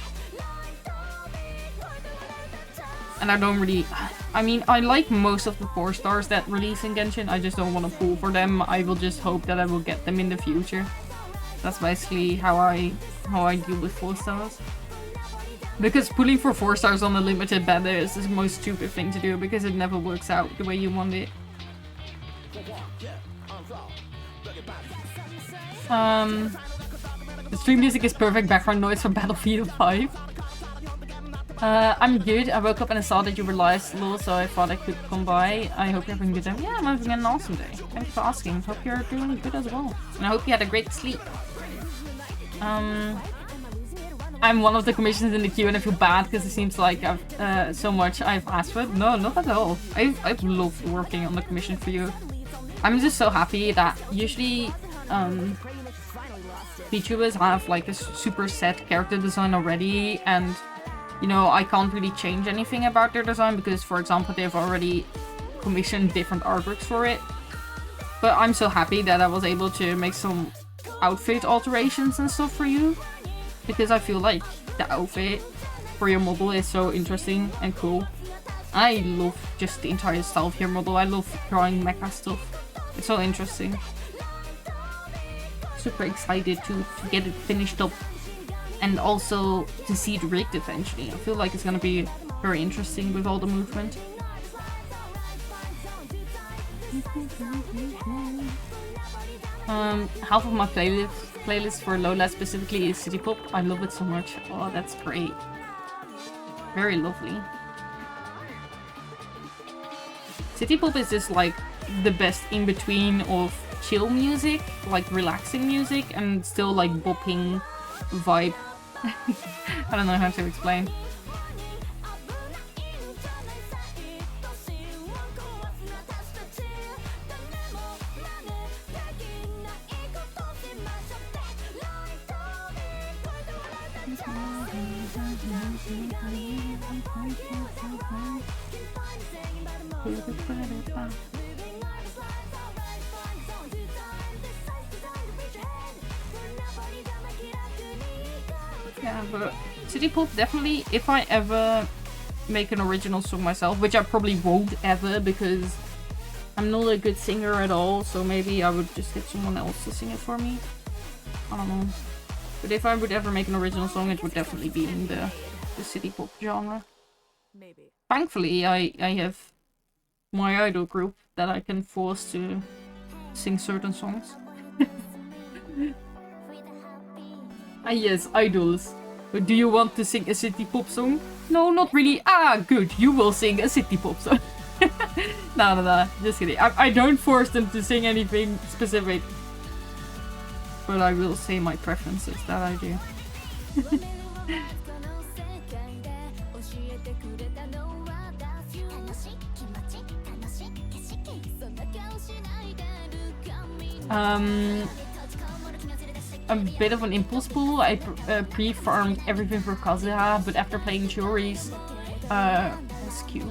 Speaker 2: And I don't really... I mean, I like most of the 4 stars that release in Genshin, I just don't want to pull for them. I will just hope that I will get them in the future. That's basically how I deal with 4 stars. Because pulling for 4 stars on a limited beta is the most stupid thing to do because it never works out the way you want it. The stream music is perfect background noise for Battlefield 5. I'm good. I woke up and I saw that you were live, lol, so I thought I could come by. I hope you're having a good day. Yeah, I'm having an awesome day. Thanks for asking. Hope you're doing good as well. And I hope you had a great sleep. I'm one of the commissions in the queue and I feel bad because it seems like I've so much I've asked for it. No, not at all. I've loved working on the commission for you. I'm just so happy that usually VTubers have like a super set character design already, and you know, I can't really change anything about their design because, for example, they've already commissioned different artworks for it. But I'm so happy that I was able to make some outfit alterations and stuff for you, because I feel like the outfit for your model is so interesting and cool. I love just the entire style of your model. I love drawing mecha stuff. It's so interesting. Super excited to get it finished up and also to see it rigged eventually. I feel like it's gonna be very interesting with all the movement. Half of my playlist for Lola specifically is City Pop. I love it so much. Oh, that's great. Very lovely. City Pop is just like the best in between of chill music, like relaxing music, and still like bopping vibe. I don't know how to explain. Yeah, but City Pop definitely, if I ever make an original song myself, which I probably won't ever because I'm not a good singer at all, so maybe I would just get someone else to sing it for me. I don't know. But if I would ever make an original song, it would definitely be in the City Pop genre.
Speaker 3: Maybe.
Speaker 2: Thankfully, I have my idol group that I can force to sing certain songs. Ah yes, idols. But do you want to sing a city pop song? No, not really. Ah, good. You will sing a city pop song. No. Just kidding. I don't force them to sing anything specific. But I will say my preferences that I do. A bit of an impulse pool. I pre-farmed everything for Kazuha, but after playing Churi's SQ,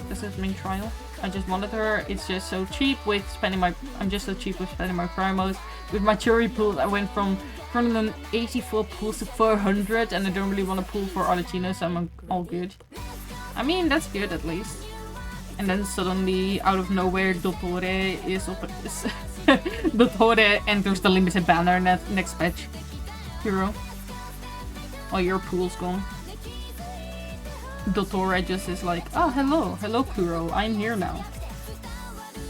Speaker 2: this is main trial. I just wanted her. It's just so cheap with spending my. I'm just so cheap with spending my primos. With my Churi pool, I went from 384 pools to 400, and I don't really want to pool for Arlecchino, so I'm all good. I mean, that's good at least. And then suddenly, out of nowhere, Dottore is up. Dottore enters the limited banner next patch. Hero. Oh, your pool's gone. Dottore just is like, oh, hello Kuro, I'm here now.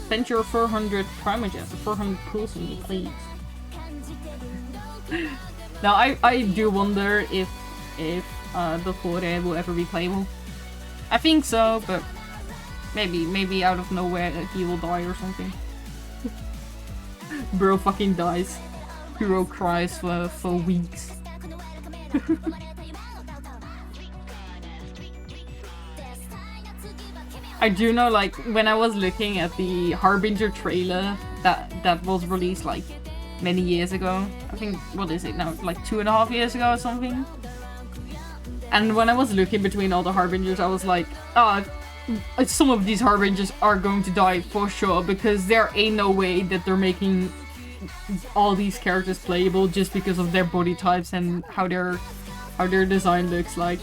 Speaker 2: Spend your 400 primogens, 400 pools on me, please. Now, I do wonder if Dottore will ever be playable. I think so, but maybe out of nowhere he will die or something. Bro fucking dies. Hero cries for weeks. I do know, like, when I was looking at the Harbinger trailer that was released like many years ago. I think, what is it now? Like 2.5 years ago or something? And when I was looking between all the Harbingers, I was like, some of these Harbingers are going to die for sure, because there ain't no way that they're making all these characters playable just because of their body types and how their design looks like.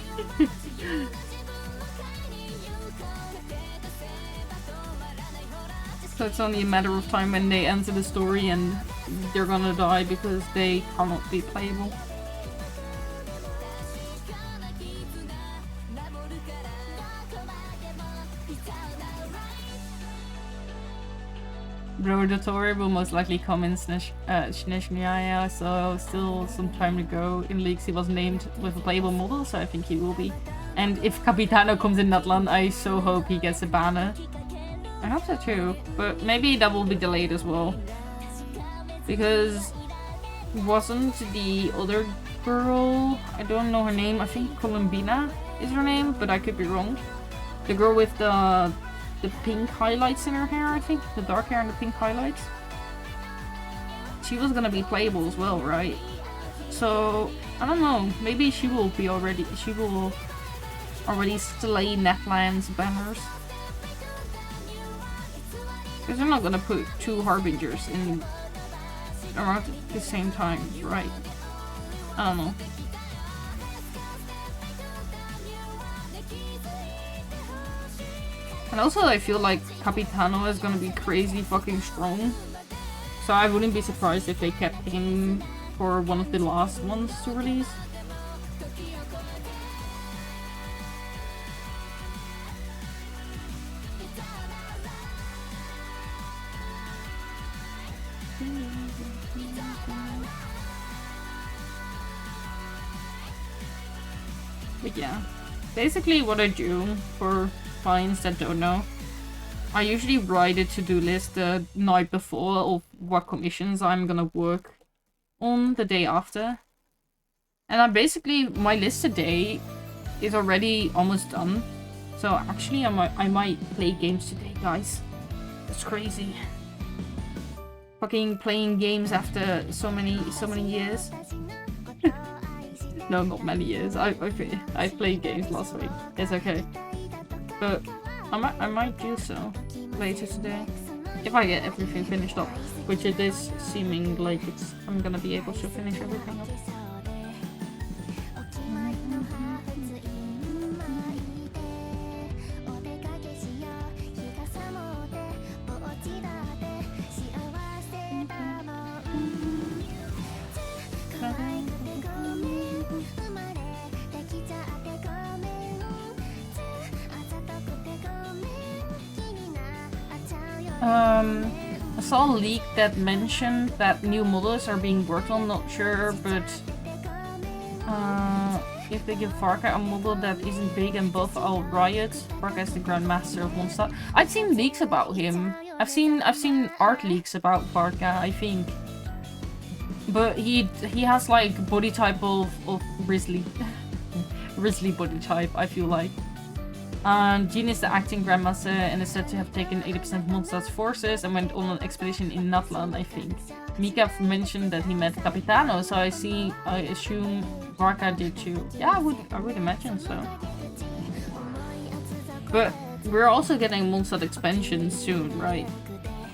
Speaker 2: So it's only a matter of time when they enter the story and they're gonna die because they cannot be playable. Bro, Dottore will most likely come in Snezhnaya, so still some time to go. In leagues he was named with a playable model, so I think he will be. And if Capitano comes in Natlan, I so hope he gets a banner. I hope so too, but maybe that will be delayed as well. Because wasn't the other girl, I don't know her name, I think Columbina is her name, but I could be wrong. The girl with the pink highlights in her hair, I think. The dark hair and the pink highlights. She was gonna be playable as well, right? So, I don't know, maybe she will already slay Netland's banners. Because they're not gonna put two Harbingers in around the same time, right? I don't know. And also I feel like Capitano is gonna be crazy fucking strong. So I wouldn't be surprised if they kept him for one of the last ones to release. But yeah, basically what I do for clients that don't know, I usually write a to-do list the night before of what commissions I'm gonna work on the day after. And my list today is already almost done. So actually I might play games today, guys. It's crazy. Fucking playing games after so many years. No, not many years. I played games last week. It's okay. But I might do so later today. If I get everything finished up. Which it is seeming like I'm gonna be able to finish everything up. I saw a leak that mentioned that new models are being worked on, not sure, but if they give Varka a model that isn't big and buff, I'll riot. Varka is the Grandmaster of Mondstadt. I've seen leaks about him. I've seen art leaks about Varka, I think. But he has like body type of Risley. Risley body type, I feel like. Jean is the acting Grandmaster and is said to have taken 80% Mondstadt's forces and went on an expedition in Natland, I think. Mika mentioned that he met Capitano, so I assume Varka did too. Yeah, I would imagine so. But we're also getting Mondstadt expansion soon, right?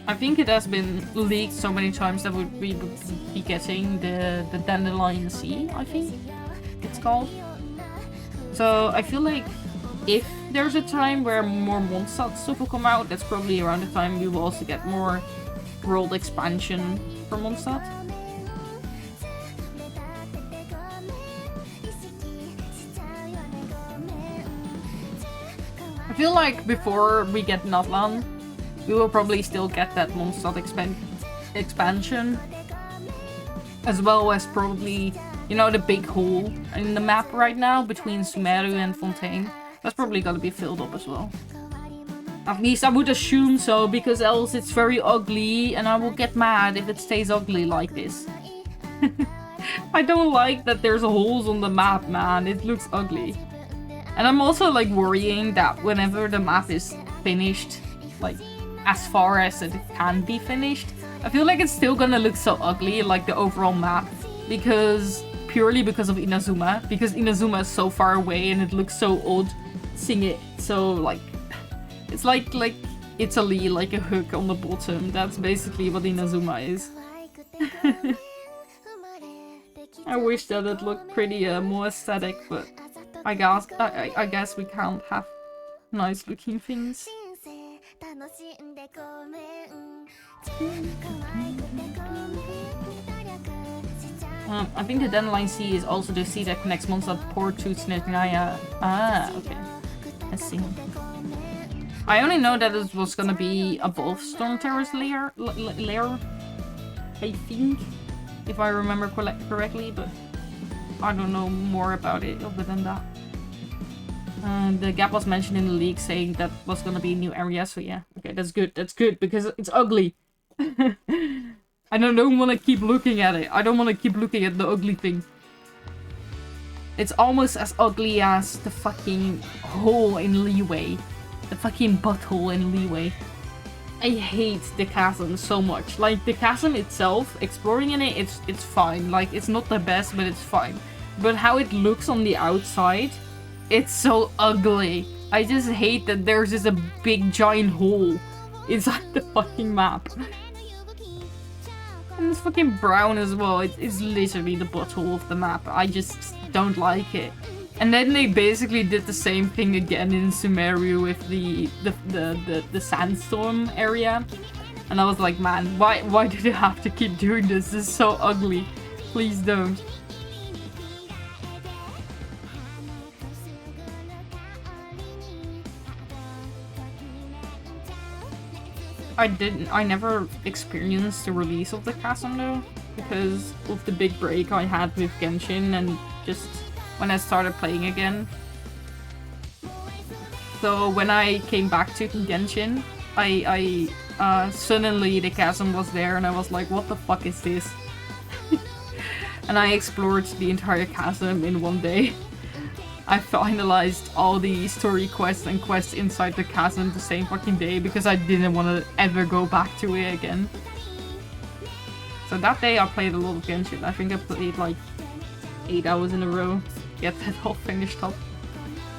Speaker 2: I think it has been leaked so many times that we would be getting the Dandelion Sea, I think it's called. So I feel like if there's a time where more Mondstadt stuff will come out, that's probably around the time we will also get more world expansion for Mondstadt. I feel like before we get Natlan, we will probably still get that Mondstadt expansion. As well as probably, you know, the big hole in the map right now between Sumeru and Fontaine. That's probably gonna be filled up as well. At least I would assume so, because else it's very ugly and I will get mad if it stays ugly like this. I don't like that there's holes on the map, man. It looks ugly. And I'm also like worrying that whenever the map is finished, like as far as it can be finished, I feel like it's still gonna look so ugly, like the overall map, purely because of Inazuma, because Inazuma is so far away and it looks so odd seeing it. So like, it's like Italy, like a hook on the bottom. That's basically what Inazuma is. I wish that it looked pretty more aesthetic, but I guess we can't have nice looking things. I think the Dandelion Sea is also the sea that connects Mondstadt port to Snezhnaya. Ah, okay. Let's see. I only know that it was gonna be above Storm Terror's lair, I think, if I remember correctly, but I don't know more about it other than that. The gap was mentioned in the leak saying that was gonna be a new area, so yeah. Okay, that's good, because it's ugly. I don't want to keep looking at it. I don't want to keep looking at the ugly thing. It's almost as ugly as the fucking hole in Leeway. The fucking butthole in Leeway. I hate the chasm so much. Like, the chasm itself, exploring in it, it's fine. Like, it's not the best, but it's fine. But how it looks on the outside, it's so ugly. I just hate that there's just a big giant hole inside the fucking map. And it's fucking brown as well. It's literally the butthole of the map. I just don't like it. And then they basically did the same thing again in Sumeru with the sandstorm area. And I was like, man, why do they have to keep doing this? This is so ugly. Please don't. I never experienced the release of the chasm though, because of the big break I had with Genshin and just when I started playing again. So when I came back to Genshin, suddenly the chasm was there and I was like, what the fuck is this? And I explored the entire chasm in one day. I finalized all the story quests and quests inside the chasm the same fucking day because I didn't want to ever go back to it again. So that day I played a lot of Genshin. I think I played like 8 hours in a row to get that all finished up.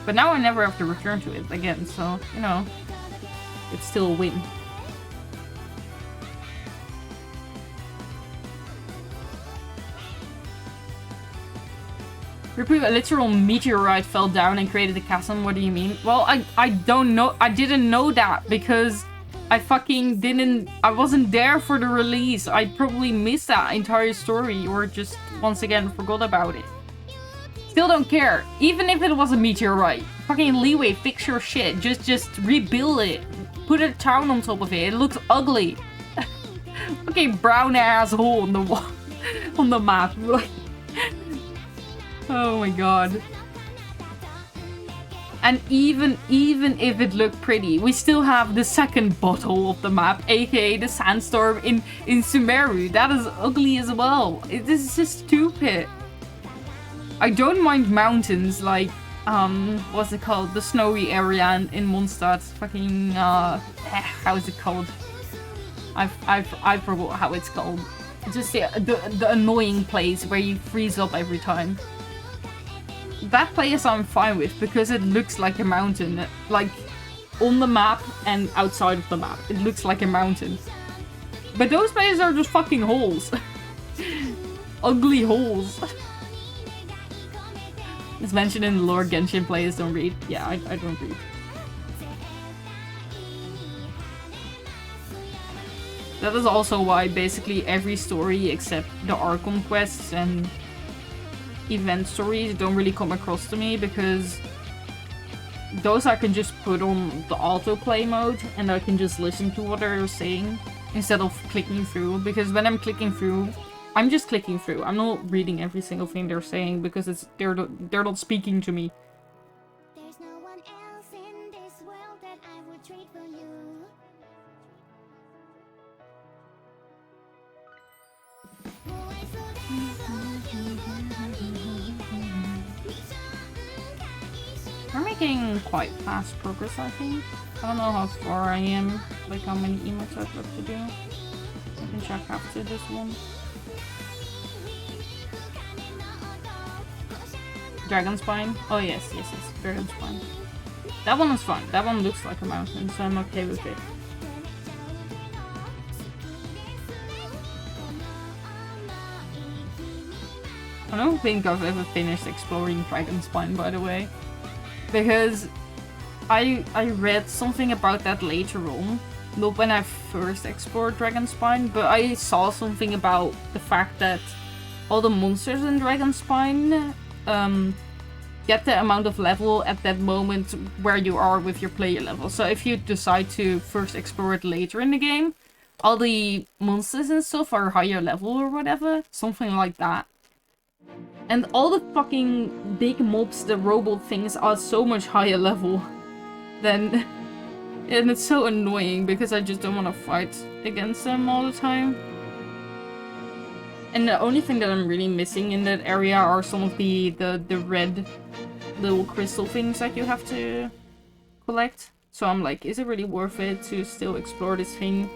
Speaker 2: But now I never have to return to it again, so, you know, it's still a win. Reprove, a literal meteorite fell down and created the chasm. What do you mean? Well, I don't know. I didn't know that because I wasn't there for the release. I probably missed that entire story or just once again forgot about it. Still don't care. Even if it was a meteorite. Fucking Leeway, fix your shit. Just rebuild it. put a town on top of it. It looks ugly. Fucking brown ass hole on the wall, on the map. Oh my god. And even if it looked pretty, we still have the second bottle of the map, aka the sandstorm in Sumeru. That is ugly as well. This is just stupid. I don't mind mountains like, what's it called? The snowy area in Mondstadt. Fucking, how is it called? I forgot how it's called. Just the annoying place where you freeze up every time. That place I'm fine with because it looks like a mountain. Like, on the map and outside of the map. It looks like a mountain. But those places are just fucking holes. Ugly holes. It's mentioned in the lore, Genshin players don't read. Yeah, I don't read. That is also why basically every story except the Archon quests and event stories don't really come across to me, because those I can just put on the autoplay mode and I can just listen to what they're saying instead of clicking through. Because when I'm clicking through, I'm just clicking through. I'm not reading every single thing they're saying because they're not speaking to me.
Speaker 1: There's no one else in this world that I would trade for you.
Speaker 2: We're making quite fast progress, I think. I don't know how far I am, like how many emotes I've left to do. I can check after this one. Dragon Spine? Oh yes, Dragon Spine. That one is fun. That one looks like a mountain, so I'm okay with it. I don't think I've ever finished exploring Dragon Spine, by the way. Because I read something about that later on. Not when I first explored Dragon Spine, but I saw something about the fact that all the monsters in Dragon Spine get the amount of level at that moment where you are with your player level. So if you decide to first explore it later in the game, all the monsters and stuff are higher level or whatever. Something like that. And all the fucking big mobs, the robot things, are so much higher level than... And it's so annoying because I just don't want to fight against them all the time. And the only thing that I'm really missing in that area are some of the red little crystal things that you have to collect. So I'm like, is it really worth it to still explore this thing?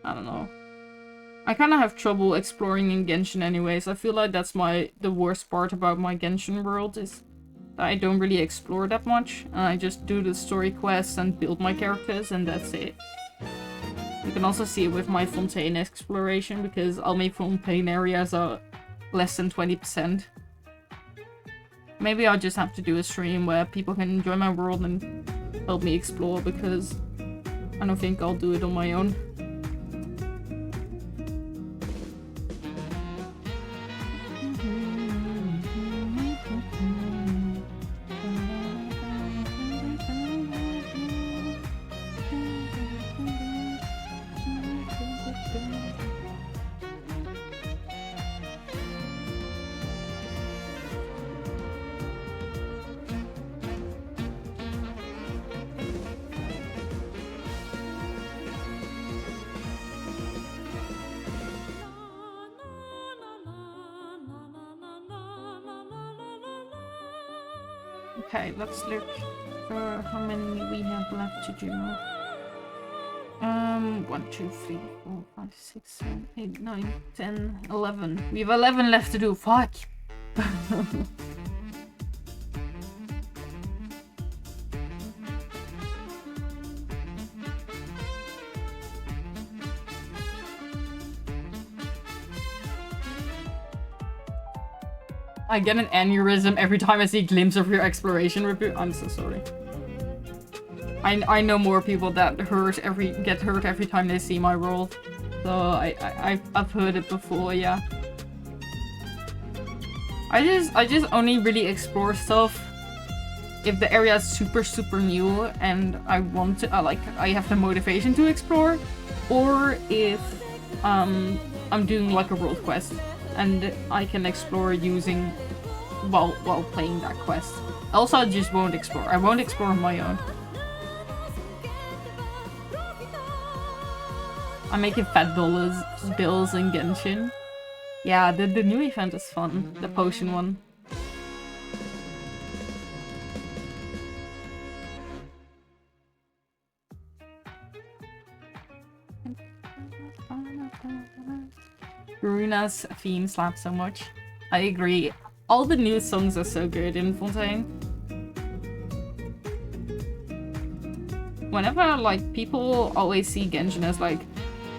Speaker 2: I don't know. I kind of have trouble exploring in Genshin anyways. I feel like that's the worst part about my Genshin world, is that I don't really explore that much. And I just do the story quests and build my characters, and that's it. You can also see it with my Fontaine exploration, because all my Fontaine areas are less than 20%. Maybe I'll just have to do a stream where people can enjoy my world and help me explore, because I don't think I'll do it on my own. Okay, let's look how many we have left to do. 1, 2, 3, 4, 5, 6, 7, 8, 9, 10, 11. We have 11 left to do. Fuck! I get an aneurysm every time I see a glimpse of your exploration review. I'm so sorry. I know more people that get hurt every time they see my world. So I've heard it before, yeah. I just only really explore stuff if the area is super new and I want to I have the motivation to explore, or if I'm doing like a world quest and I can explore using while playing that quest. Also, I just won't explore. I won't explore on my own. I'm making fat bills in Genshin. Yeah, the new event is fun. The potion one. Runa's theme slaps so much. I agree. All the new songs are so good in Fontaine. Whenever, like, people always see Genshin as like,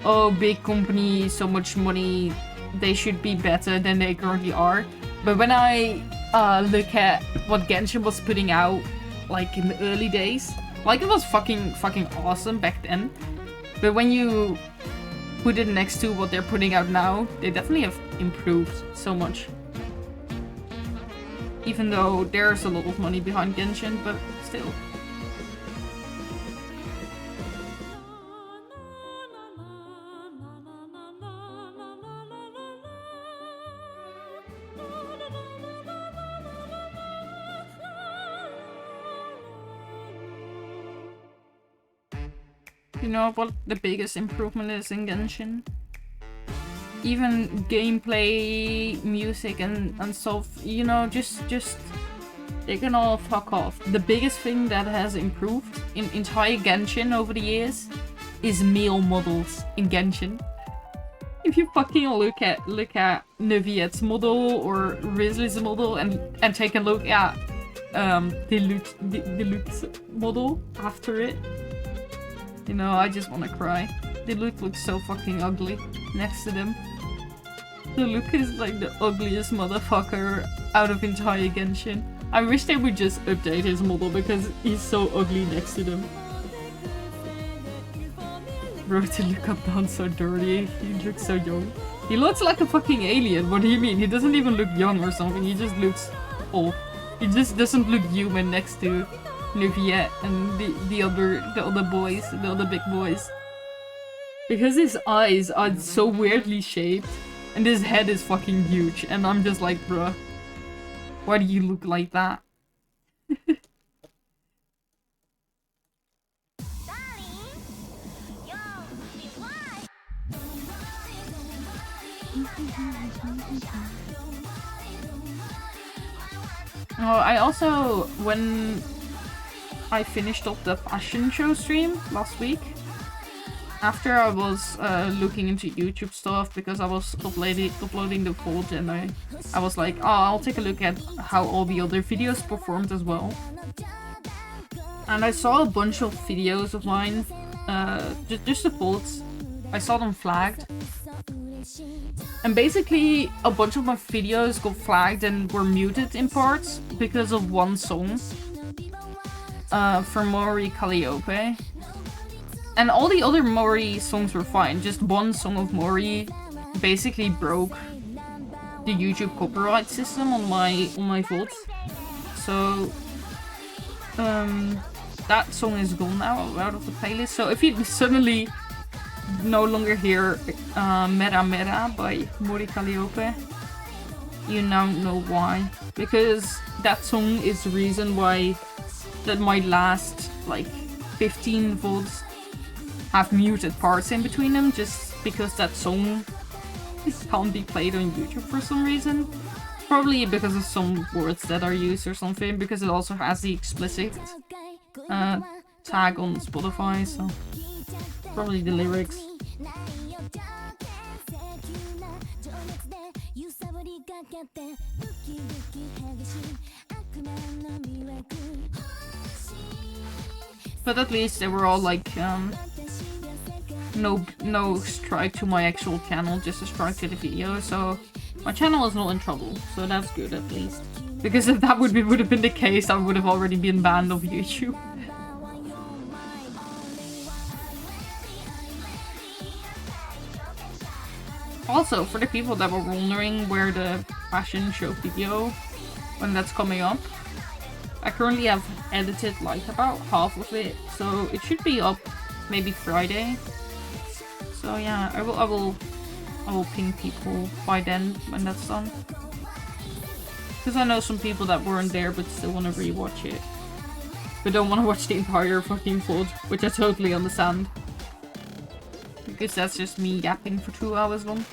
Speaker 2: oh, big company, so much money, they should be better than they currently are. But when I look at what Genshin was putting out, like, in the early days, like, it was fucking awesome back then. But when you put it next to what they're putting out now, they definitely have improved so much. Even though there's a lot of money behind Genshin, but still. You know what the biggest improvement is in Genshin? Even gameplay, music and stuff, you know, just they can all fuck off. The biggest thing that has improved in entire Genshin over the years is male models in Genshin. If you fucking look at Neviette's model or Rizli's model and take a look at Diluc's model after it, you know, I just wanna cry. Diluc looks so fucking ugly next to them. Diluc is like the ugliest motherfucker out of entire Genshin. I wish they would just update his model because he's so ugly next to them. Bro, Diluc up down so dirty. He looks so young. He looks like a fucking alien. What do you mean? He doesn't even look young or something. He just looks old. He just doesn't look human next to Neviette and the other boys, the other big boys. Because his eyes are so weirdly shaped and his head is fucking huge, and I'm just like, bruh, why do you look like that? Oh, I also, when I finished up the fashion show stream last week, after I was looking into YouTube stuff because I was uploading the VOD, and I was like, oh, I'll take a look at how all the other videos performed as well. And I saw a bunch of videos of mine, just the VODs. I saw them flagged. And basically a bunch of my videos got flagged and were muted in parts because of one song from Mori Calliope. And all the other Mori songs were fine. Just one song of Mori basically broke the YouTube copyright system on my VOD. So that song is gone now, out of the playlist. So if you suddenly no longer hear Mera Mera by Mori Calliope, you now know why. Because that song is the reason why that my last like 15 VODs have muted parts in between them, just because that song can't be played on YouTube for some reason. Probably because of some words that are used or something, because it also has the explicit tag on Spotify, so probably the lyrics. But at least they were all like, no strike to my actual channel, just a strike to the video, so my channel is not in trouble, so that's good at least. Because if that would have been the case, I would have already been banned off YouTube. Also, for the people that were wondering where the fashion show video, when that's coming up, I currently have edited like about half of it, so it should be up maybe Friday. So yeah, I will ping people by then when that's done. Because I know some people that weren't there but still want to rewatch it. But don't want to watch the entire fucking VOD, which I totally understand. Because that's just me yapping for 2 hours long.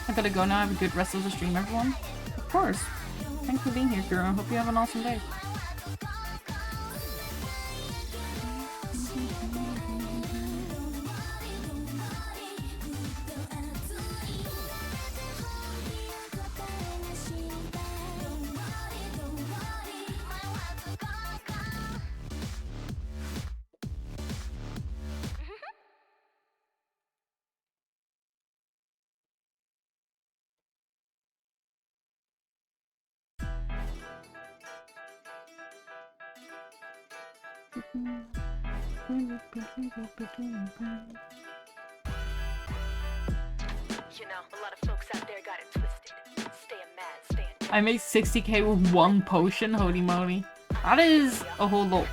Speaker 2: I gotta go now. Have a good rest of the stream, everyone. Of course. Thanks for being here, girl. Hope you have an awesome day. I made 60k with 1 potion, holy moly. That is a whole lot.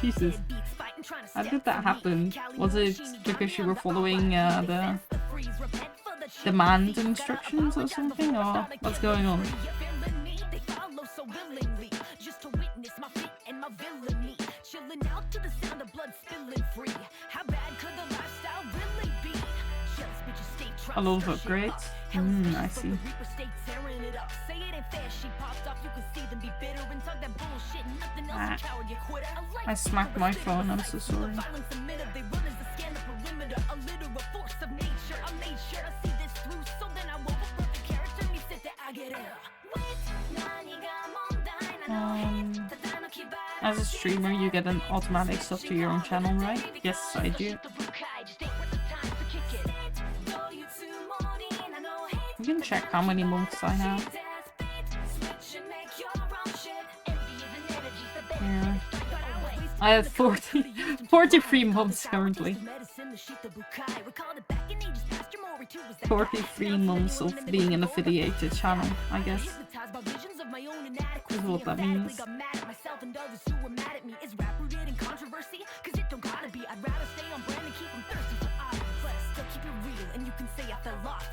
Speaker 2: Jesus. How did that happen? Was it because you were following the demand instructions or something? Or what's going on? A lot of upgrades? I see. Ah, I smacked my phone, I'm so sorry. As a streamer, you get an automatic sub to your own channel, right? Yes, I do. You can check how many months I have. Yeah. I have 43 months currently. 43 months of being an affiliated channel, I guess. Is what that means.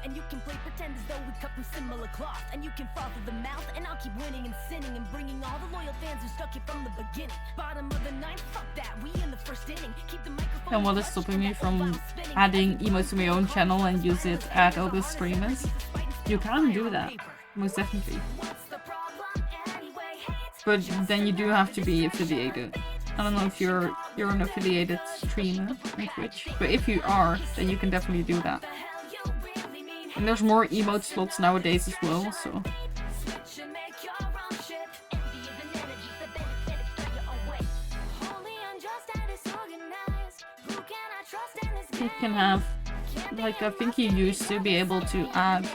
Speaker 2: And you can play pretend as though we cut from similar cloth. And you can fall through the mouth, and I'll keep winning and sinning and bringing all the loyal fans who stuck it from the beginning. Bottom of the ninth, fuck that, we in the first inning. Keep the microphone. And what is stopping me from adding emotes to my own channel and use it at other streamers? You can do that, most definitely. But then you do have to be affiliated. I don't know if you're an affiliated streamer on Twitch, but if you are, then you can definitely do that. And there's more emote slots nowadays as well, so. You can have, like, I think you used to be able to add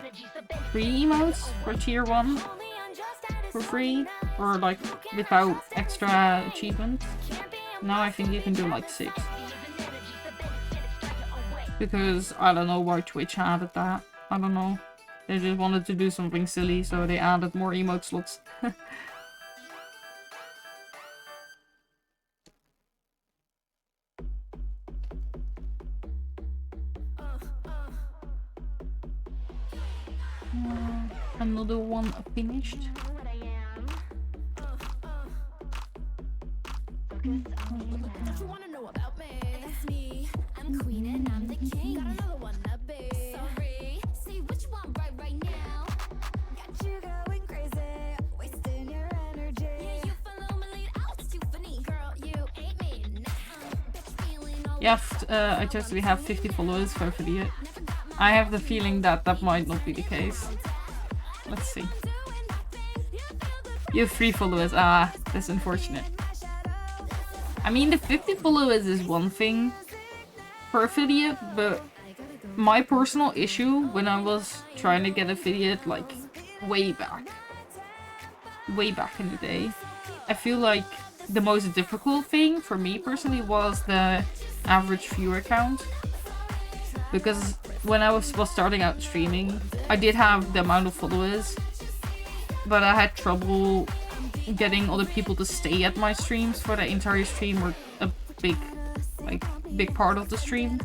Speaker 2: 3 emotes for tier 1 for free, or like without extra achievements. Now I think you can do like 6. Because I don't know why Twitch added that. I don't know. They just wanted to do something silly, so they added more emote slots. Another one finished. What you wanna know about me? It's me. I'm queen and I'm the king. Got another one up, babe. Sorry. See which one right now. Got you going crazy, wasting your energy. Yeah, you follow my lead. Oh, it's too funny, girl. You ain't me. Bitch feeling all. Yeah, I totally have 50 followers for a video. I have the feeling that that might not be the case. Let's see. You have 3 followers. Ah, that's unfortunate. I mean, the 50 followers is one thing for affiliate, but my personal issue when I was trying to get affiliate, like, way back in the day, I feel like the most difficult thing for me personally was the average viewer count. Because when I was starting out streaming, I did have the amount of followers, but I had trouble getting other people to stay at my streams for the entire stream or a big part of the stream.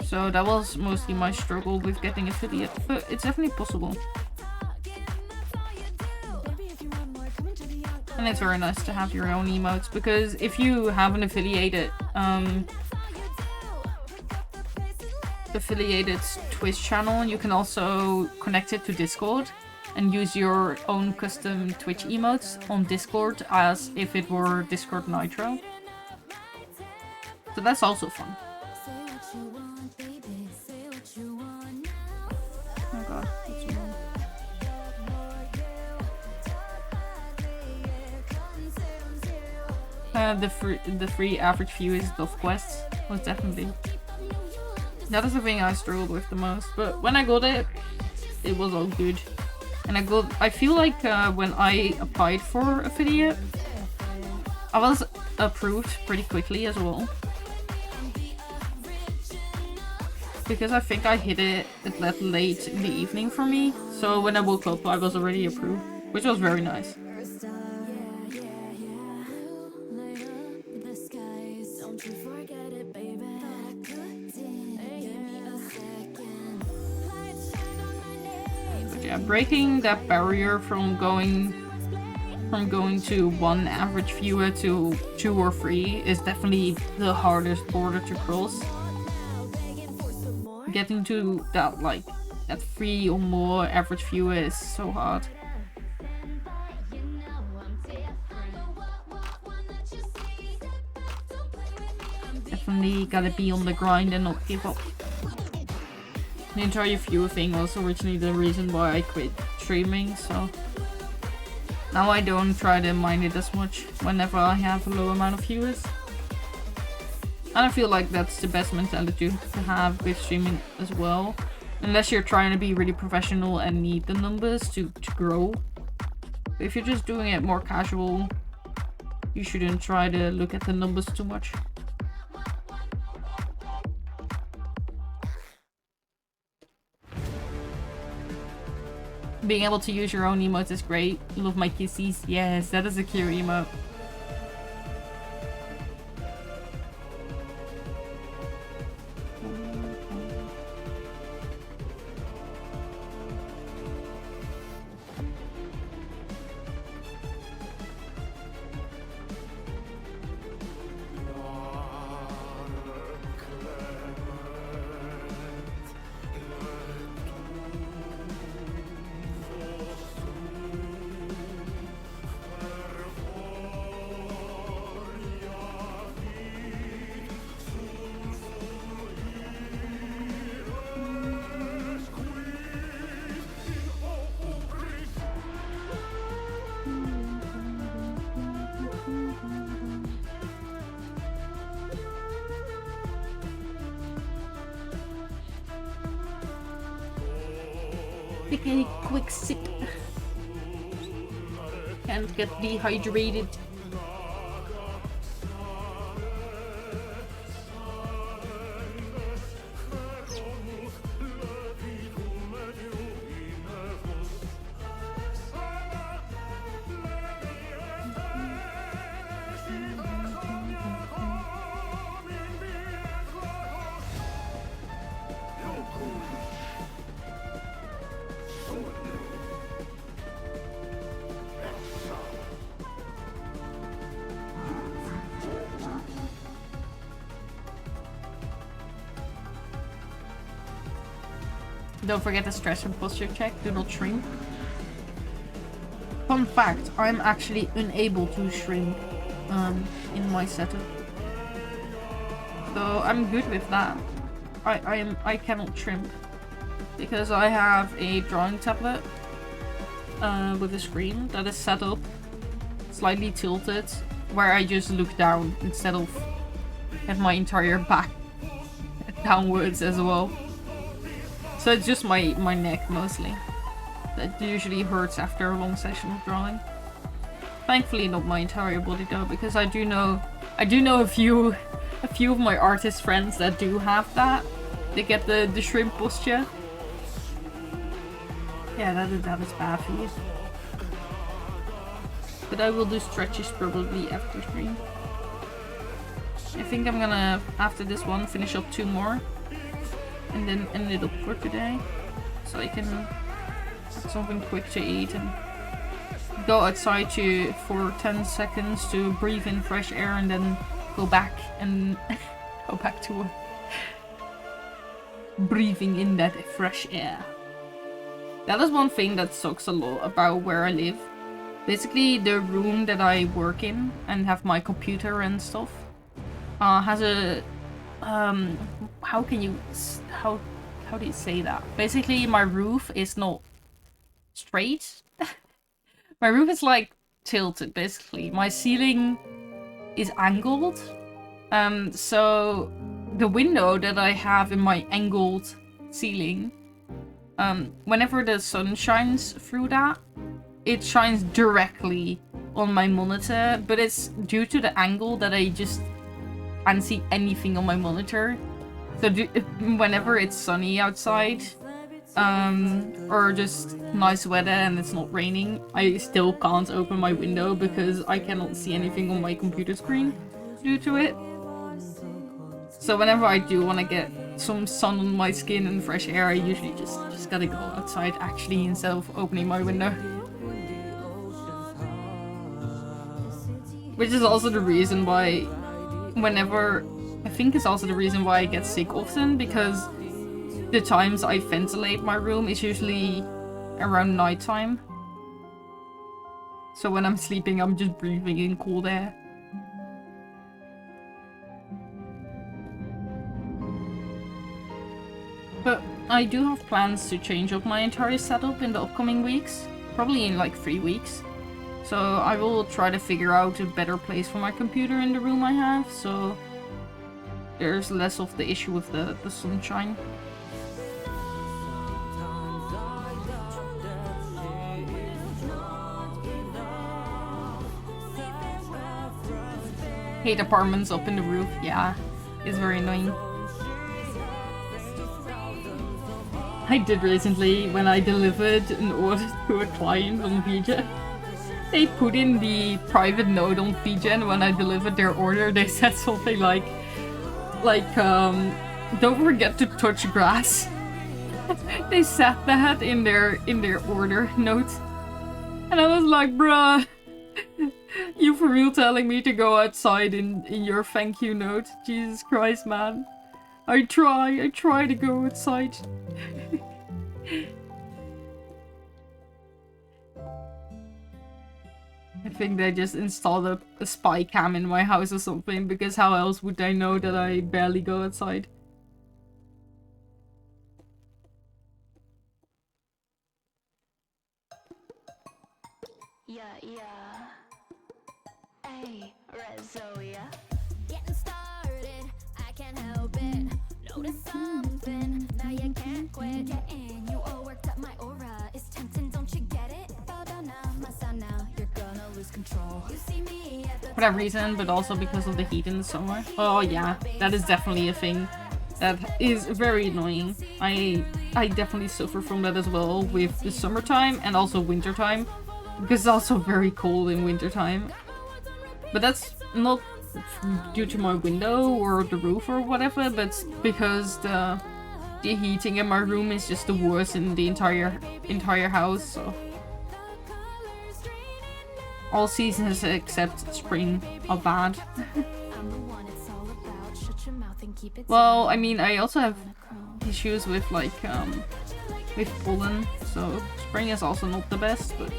Speaker 2: So that was mostly my struggle with getting affiliate, but it's definitely possible. And it's very nice to have your own emotes, because if you have an affiliated Twitch channel, you can also connect it to Discord and use your own custom Twitch emotes on Discord as if it were Discord Nitro. So that's also fun. Oh god, what's wrong? The free average view is of quests, most definitely. That is the thing I struggled with the most, but when I got it, it was all good. And I feel like when I applied for affiliate, I was approved pretty quickly as well. Because I think I hit it that late in the evening for me, so when I woke up I was already approved, which was very nice. But yeah, breaking that barrier from going to 1 average viewer to 2 or 3 is definitely the hardest border to cross. Getting to that, like, that 3 or more average viewer is so hard. Definitely gotta be on the grind and not give up. The entire viewer thing was originally the reason why I quit streaming, so now I don't try to mind it as much whenever I have a low amount of viewers. And I feel like that's the best mentality to have with streaming as well. Unless you're trying to be really professional and need the numbers to grow. But if you're just doing it more casual, you shouldn't try to look at the numbers too much. Being able to use your own emotes is great. Love my kissies. Yes, that is a cute emote. Take a quick sip. Can't get dehydrated. Don't forget the stress and posture check. Do not shrink. Fun fact, I'm actually unable to shrink in my setup. So I'm good with that. I cannot shrink because I have a drawing tablet with a screen that is set up slightly tilted, where I just look down instead of have my entire back downwards as well. So it's just my neck mostly. That usually hurts after a long session of drawing. Thankfully not my entire body though, because I do know a few of my artist friends that do have that. They get the shrimp posture. Yeah, that is bad for you. But I will do stretches probably after stream. I think I'm gonna, after this one, finish up 2 more. And then end it up for today. So I can have something quick to eat and go outside for 10 seconds to breathe in fresh air and then go back and go back to breathing in that fresh air. That is one thing that sucks a lot about where I live. Basically, the room that I work in and have my computer and stuff has a how do you say that? Basically, my roof is not straight. My roof is like tilted, basically. My ceiling is angled. So the window that I have in my angled ceiling, whenever the sun shines through that, it shines directly on my monitor, but it's due to the angle that I just can't see anything on my monitor. So whenever it's sunny outside, or just nice weather and it's not raining, I still can't open my window because I cannot see anything on my computer screen due to it. So whenever I do want to get some sun on my skin and fresh air, I usually just gotta go outside actually instead of opening my window. Which is also the reason why I think it's also the reason why I get sick often, because the times I ventilate my room is usually around nighttime. So when I'm sleeping, I'm just breathing in cold air. But I do have plans to change up my entire setup in the upcoming weeks. Probably in like 3 weeks. So I will try to figure out a better place for my computer in the room I have, so there's less of the issue with the sunshine. Hate apartments up in the roof, yeah, it's very annoying. I did recently when I delivered an order to a client on VJ. They put in the private note on VGen when I delivered their order. They said something like, don't forget to touch grass. They said that in their order note. And I was like, bruh, you for real telling me to go outside in your thank you note? Jesus Christ, man. I try to go outside. I think they just installed a spy cam in my house or something, because how else would they know that I barely go outside?
Speaker 3: Yeah. Hey, Rezoia. Getting started, I can't help it. Notice something, now you can't quit. Getting you all worked up, my aura is tempting, don't you get it? Bow down now, my son now, you're gonna lose control. You see me at the
Speaker 2: For that reason, but also because of the heat in the summer. Oh yeah, that is definitely a thing that is very annoying. I definitely suffer from that as well with the summertime and also wintertime, because it's also very cold in wintertime. But that's not due to my window or the roof or whatever, but because the heating in my room is just the worst in the entire house. So all seasons except spring are bad. Well, I mean, I also have issues with like with pollen, so spring is also not the best, but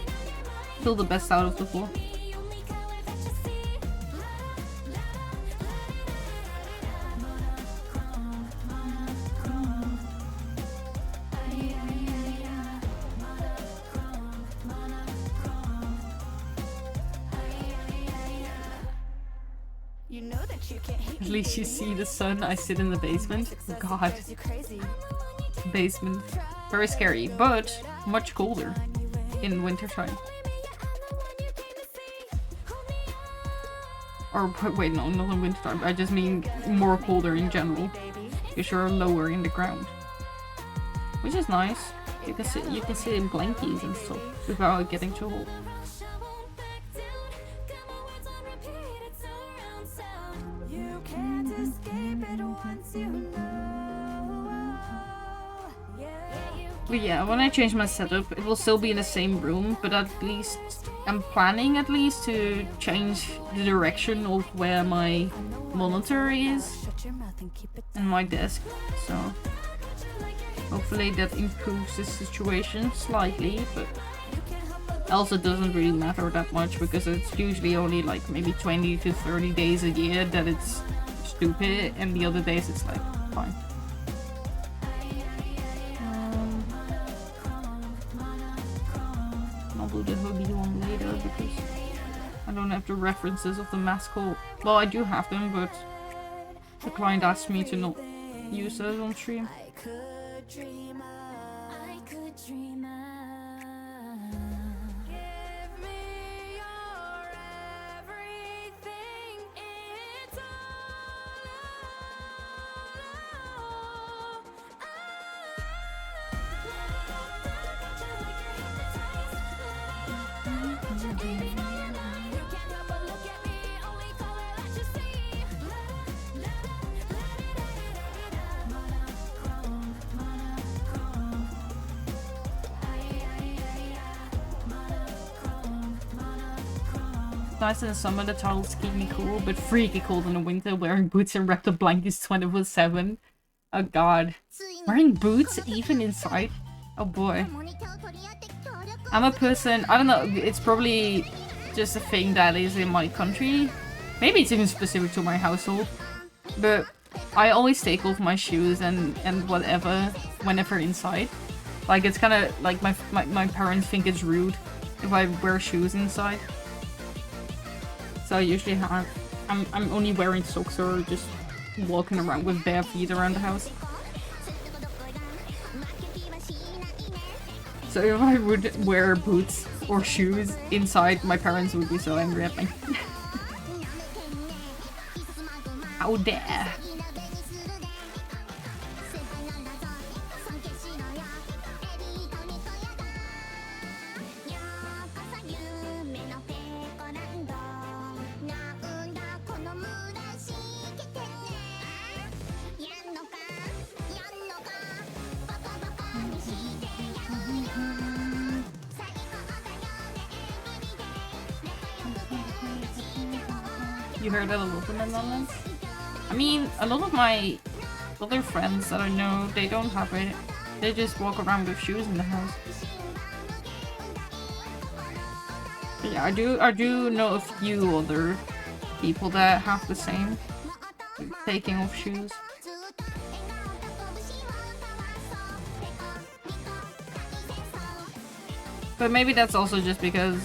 Speaker 2: still the best out of the four. At least you see the sun. I sit in the basement. God. Basement. Very scary, but much colder in wintertime. Or wait, no, not in wintertime. I just mean more colder in general. Because you're lower in the ground. Which is nice. You can sit in blankies and stuff without getting too hot. But yeah, when I change my setup, it will still be in the same room, but at least I'm planning at least to change the direction of where my monitor is and my desk. So hopefully that improves the situation slightly, but also doesn't really matter that much because it's usually only like maybe 20 to 30 days a year that it's stupid, and the other days it's like fine. I'll do the hoodie one later because I don't have the references of the mask hole. Well, I do have them, but the client asked me to not use those on stream. Nice in the summer, the towels keep me cool, but freaky cold in the winter, wearing boots and wrapped up blankets 24/7. Oh god. Wearing boots even inside? Oh boy. I'm a person, I don't know, it's probably just a thing that is in my country. Maybe it's even specific to my household. But I always take off my shoes and whatever whenever inside. Like it's kind of like my parents think it's rude if I wear shoes inside. So I usually have, I'm only wearing socks or just walking around with bare feet around the house. So if I would wear boots or shoes inside, my parents would be so angry at me. How dare! You heard that a lot in the Netherlands? I mean, a lot of my other friends that I know, they don't have it. They just walk around with shoes in the house. But yeah, I do know a few other people that have the same, taking off shoes. But maybe that's also just because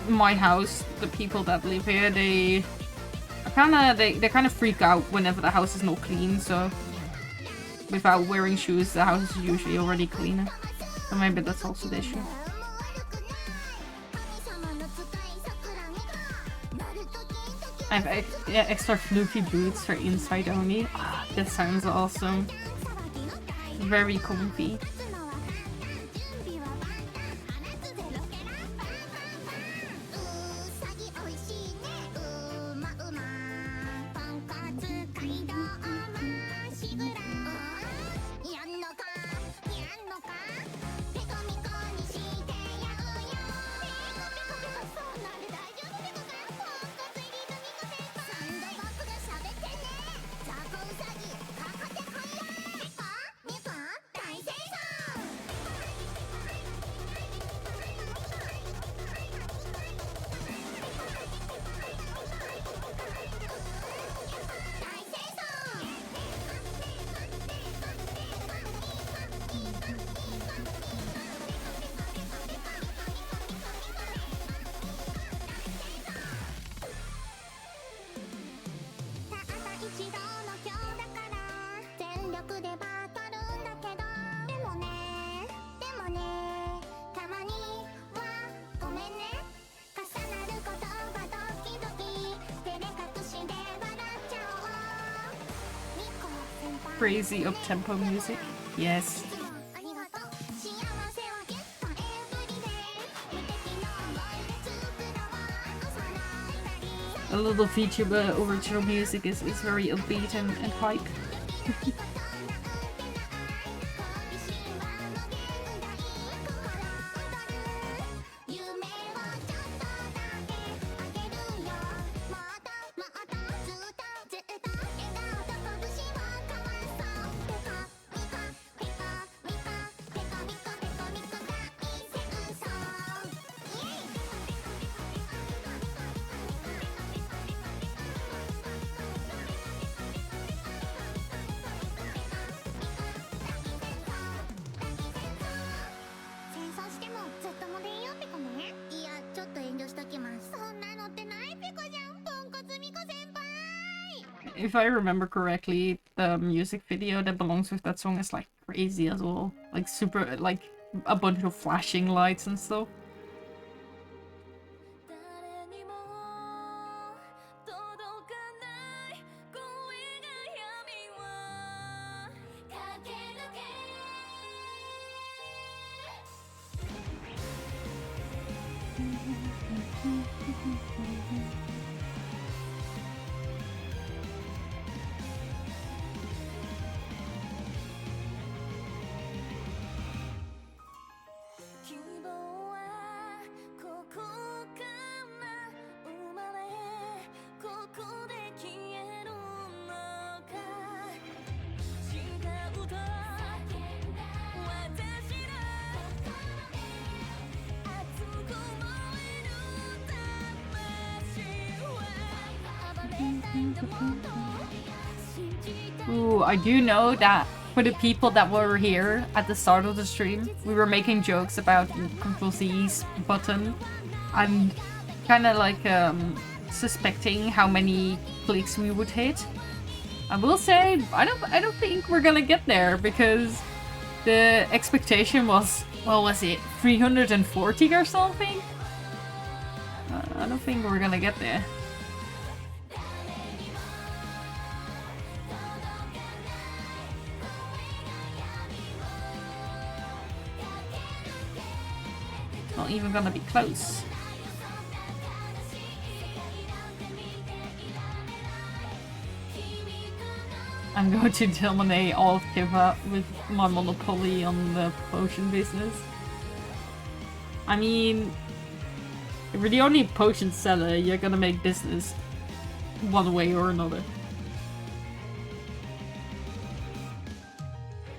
Speaker 2: my house, the people that live here, they kind of freak out whenever the house is not clean. So without wearing shoes, the house is usually already cleaner. So maybe that's also the issue. I have extra floofy boots for inside only. Ah, that sounds awesome. Very comfy. crazy up-tempo music. Yes.
Speaker 1: ありがとう幸せをゲットエブリデイ無敵の思い出作ろうさないたり
Speaker 2: A little VTuber original music is very upbeat and hype.
Speaker 1: 夢をちょっとだけあげるよもっともっとずっとずっと笑顔と拳を交わそうピコピコピコピコピコピコピコピコ大戦争イエイ戦争してもずっとモデンよピコねいやちょっと遠慮しときますそんなのってないピコじゃんポンコツミコ先輩
Speaker 2: If I remember correctly, the music video that belongs with that song is like crazy as well. Like super, like a bunch of flashing lights and stuff.
Speaker 3: 誰にも届かない声が闇を駆け抜け 希望はここから生まれここで消えるのか誓うと私の熱く燃える魂は暴れたいともっと信じたい
Speaker 2: Ooh, I do know that for the people that were here at the start of the stream, we were making jokes about Control C's button and kind of like suspecting how many clicks we would hit. I will say I don't think we're gonna get there because the expectation was, what was it, 340 or something? I don't think we're gonna get there. Not even gonna be close. I'm going to dominate all of Kiva with my monopoly on the potion business. I mean, if you're the only potion seller, you're gonna make business one way or another.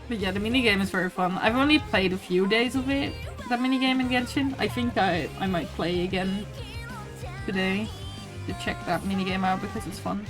Speaker 2: But yeah, the minigame is very fun. I've only played a few days of it, that minigame in Genshin. I think I might play again today to check that minigame out because it's fun.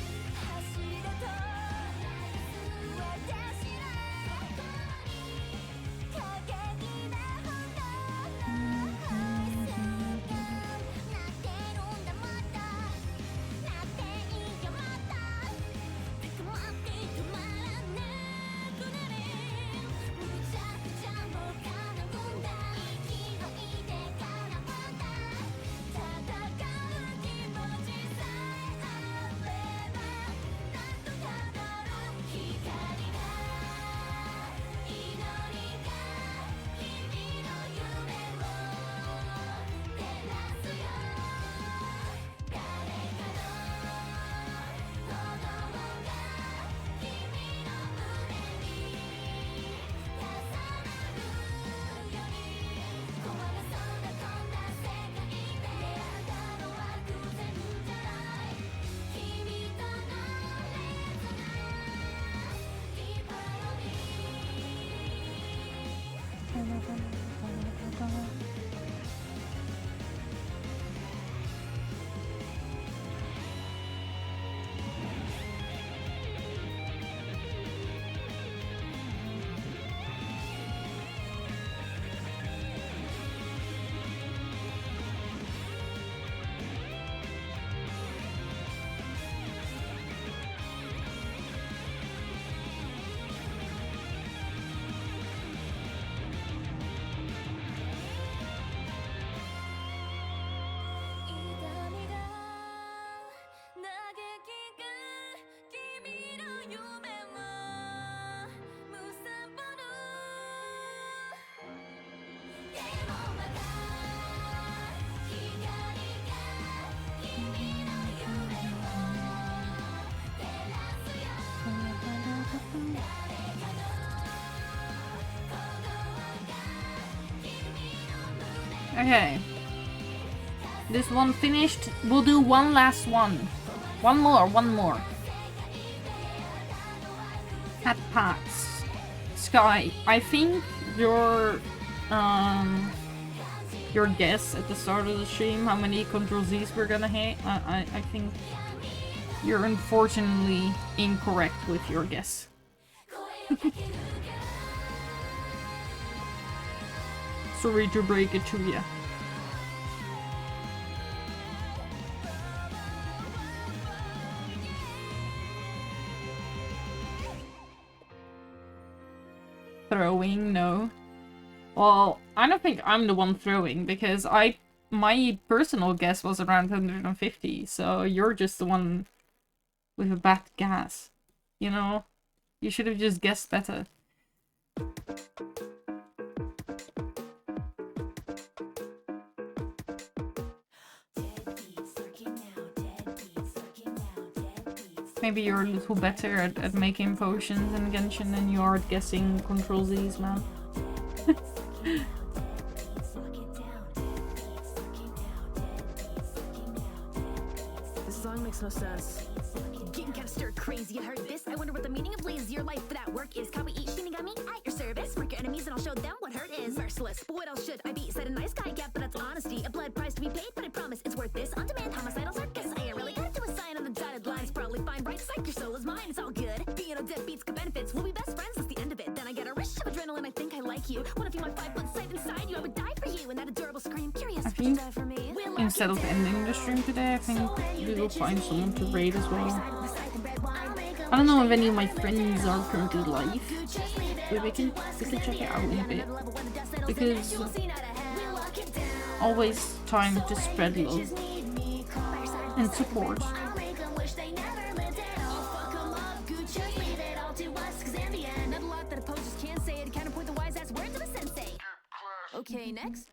Speaker 2: Okay. This one finished. We'll do one last one. One more. Hat packs. Sky, I think your guess at the start of the stream, how many Ctrl-Zs we're gonna hit, I think you're unfortunately incorrect with your guess. Sorry to break it to you. Throwing, no. Well, I don't think I'm the one throwing, because my personal guess was around 150, so you're just the one with a bad guess. You know? You should have just guessed better. Maybe you're a little better at making potions in Genshin than you are at guessing Ctrl-Zs, man.
Speaker 3: This song makes no sense. Getting kinda stir crazy. I heard this. I wonder what the meaning of lazy your life for that work is. Copy each Shinigami at your service. Mark your enemies and I'll show them what hurt is. Merciless. But what else should I be? Said a nice guy, yeah, but that's honesty. A blood price to be paid, but I promise it's worth this. On demand, homicidal circus. I ain't really got to do a sign on the dotted lines. Probably fine, right? Psych, your soul is mine. It's all good. Being a deadbeat's good benefits. We'll be best friends. That's the end of it. Then I get a rush of adrenaline. I think I like you. Wanna feel my 5-foot sight inside you? I would die for you. And that adorable scream. Curious.
Speaker 2: I think
Speaker 3: die for me.
Speaker 2: instead of ending the stream today, I think we will find someone to raid as well. I don't know if any of my friends are currently live, but we can check it out in a bit. Because always time to spread love and support.
Speaker 3: Okay, next.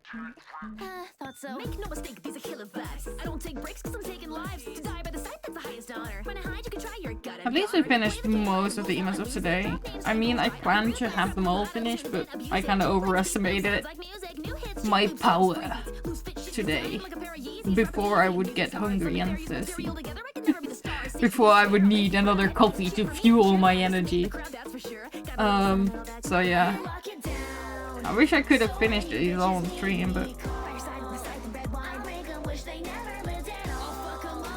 Speaker 3: Thought so. Make no mistake, these are killer vibes. I don't take breaks because I'm taking lives. To die by the side, that's the highest honor. When I hide, you can try your gut.
Speaker 2: At least we finished most of the emotes of today. I mean, I planned to have them all finished, but I kind of overestimated my power today. Before I would get hungry and thirsty. Before I would need another coffee to fuel my energy. So yeah. I wish I could have finished these all on stream, but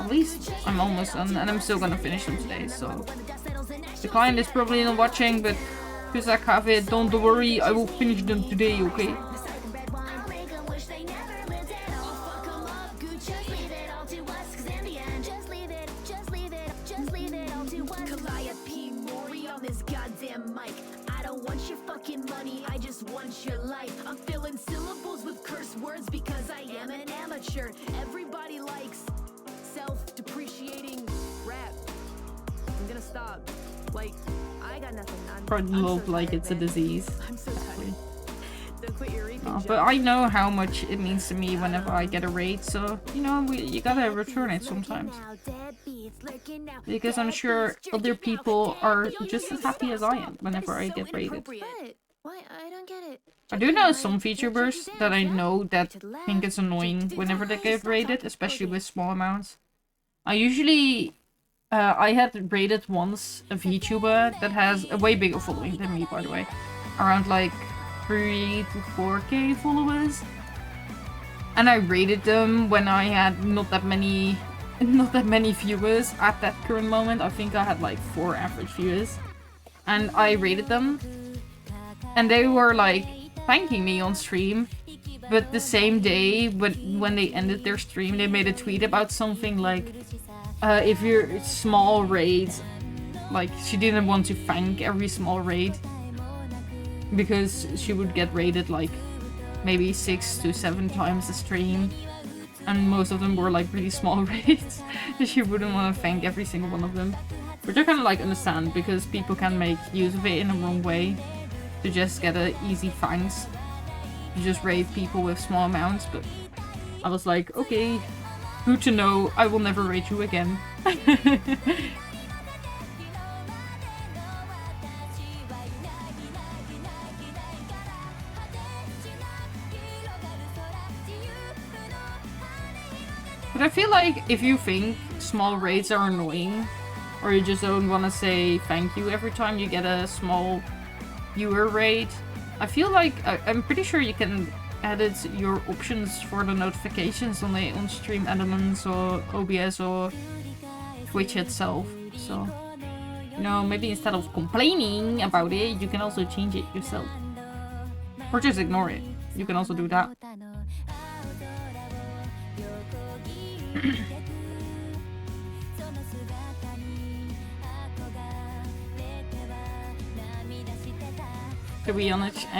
Speaker 2: at least I'm almost done, and I'm still gonna finish them today, so the client is probably not watching, but Kusak have it, don't worry, I will finish them today, okay?
Speaker 3: Money, I just want your life. I'm filling syllables with curse words because I am an amateur. Everybody likes self-depreciating rap. I'm gonna stop. Like, I got nothing.
Speaker 2: Spread love like it's a disease.
Speaker 3: I'm so tired. Don't quit your reaping,
Speaker 2: But I know how much it means to me whenever I get a raid, so you know, you gotta return it sometimes. Because I'm sure other people are just as happy as I am whenever I get raided.
Speaker 3: Why? I don't get it.
Speaker 2: I do know some VTubers that I know that think it's annoying whenever they get raided, especially with small amounts. I usually... I had raided once a VTuber that has a way bigger following than me, by the way. Around like 3 to 4k followers. And I raided them when I had not that many viewers at that current moment. I think I had like 4 average viewers. And I raided them. And they were like thanking me on stream. But the same day, when they ended their stream, they made a tweet about something like, if you're small raids, like she didn't want to thank every small raid. Because she would get raided like maybe 6 to 7 times a stream. And most of them were like really small raids. She wouldn't want to thank every single one of them. Which I kind of like understand, because people can make use of it in the wrong way. To just get an easy thanks. You just raid people with small amounts, but I was like, okay, good to know, I will never raid you again. I feel like if you think small raids are annoying, or you just don't want to say thank you every time you get a small viewer raid, I feel like I'm pretty sure you can edit your options for the notifications on the on-stream elements or OBS or Twitch itself. So, you know, maybe instead of complaining about it, you can also change it yourself. Or just ignore it. You can also do that. To be honest,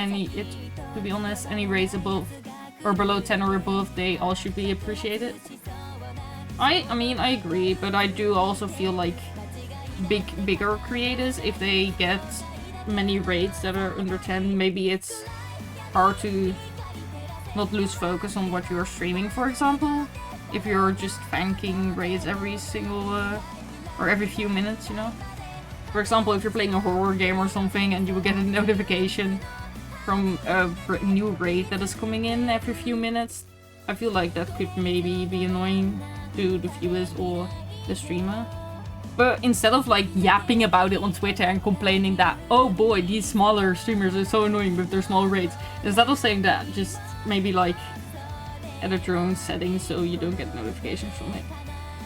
Speaker 2: any raids above or below 10 or above, they all should be appreciated. I mean, I agree, but I do also feel like bigger creators, if they get many raids that are under 10, maybe it's hard to not lose focus on what you're streaming, for example. If you're just thanking raids every single, or every few minutes, you know? For example, if you're playing a horror game or something and you will get a notification from a new raid that is coming in every few minutes, I feel like that could maybe be annoying to the viewers or the streamer. But instead of like yapping about it on Twitter and complaining that, oh boy, these smaller streamers are so annoying with their small raids, instead of saying that, just maybe like edit your own settings so you don't get notifications from it.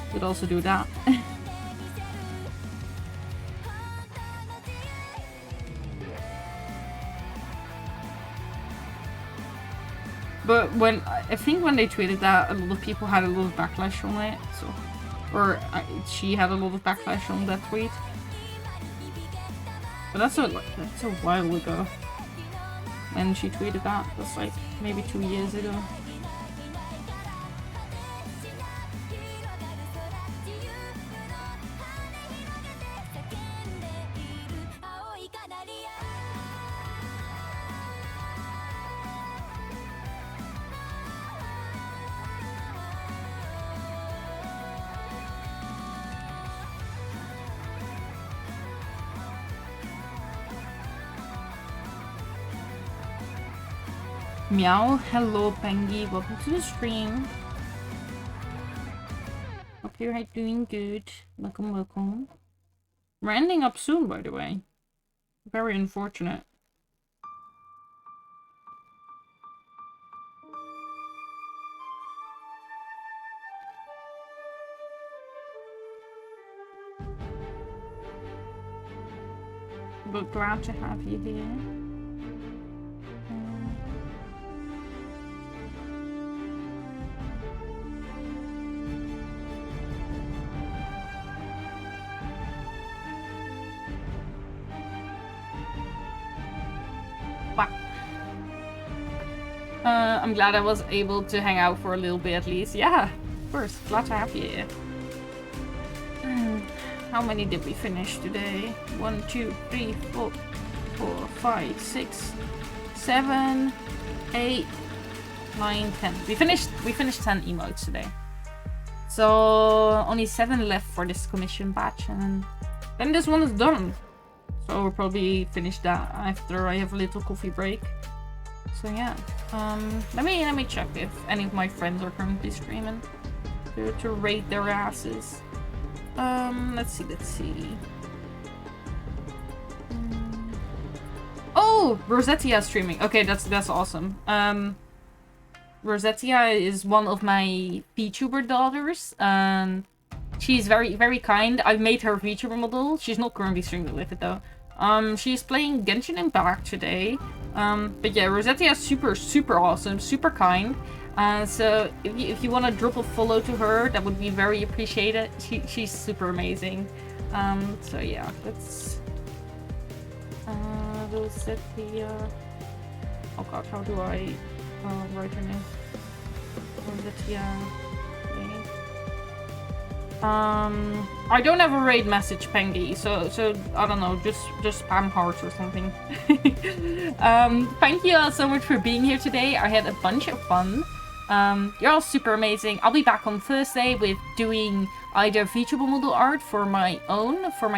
Speaker 2: You could also do that. But I think when they tweeted that, a lot of people had a lot of backlash on it. So, or she had a lot of backlash on that tweet. But that's a while ago. When she tweeted that, that's like maybe 2 years ago. Meow, hello Pengy, welcome to the stream. Hope you're doing good. Welcome, welcome. We're ending up soon, by the way. Very unfortunate. But glad to have you here. I'm glad I was able to hang out for a little bit at least. Yeah, of course. Glad to have you here. How many did we finish today? 1, 2, 3, 4, 5, 6, 7, 8, 9, 10. We finished 10 emotes today. So only 7 left for this commission batch, and then this one is done. So we'll probably finish that after I have a little coffee break. So yeah, let me check if any of my friends are currently streaming to rate their asses. Let's see. Oh, Rosettia streaming. Okay, that's awesome. Rosettia is one of my VTuber daughters. She's very, very kind. I've made her VTuber model. She's not currently streaming with it though. She's playing Genshin Impact today. But yeah, Rosettia is super, super awesome, super kind. So if you want to drop a follow to her, that would be very appreciated. She's super amazing. So yeah, that's Rosettia. Oh god, how do I write her name? Rosettia. I don't have a raid message, Pengy, so I don't know, just spam hearts or something. Thank you all so much for being here today. I had a bunch of fun. You're all super amazing. I'll be back on Thursday with doing either VTuber model art for my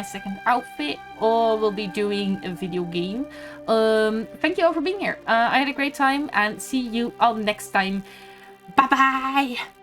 Speaker 2: second outfit, or we'll be doing a video game. Thank you all for being here. I had a great time, and see you all next time. Bye bye!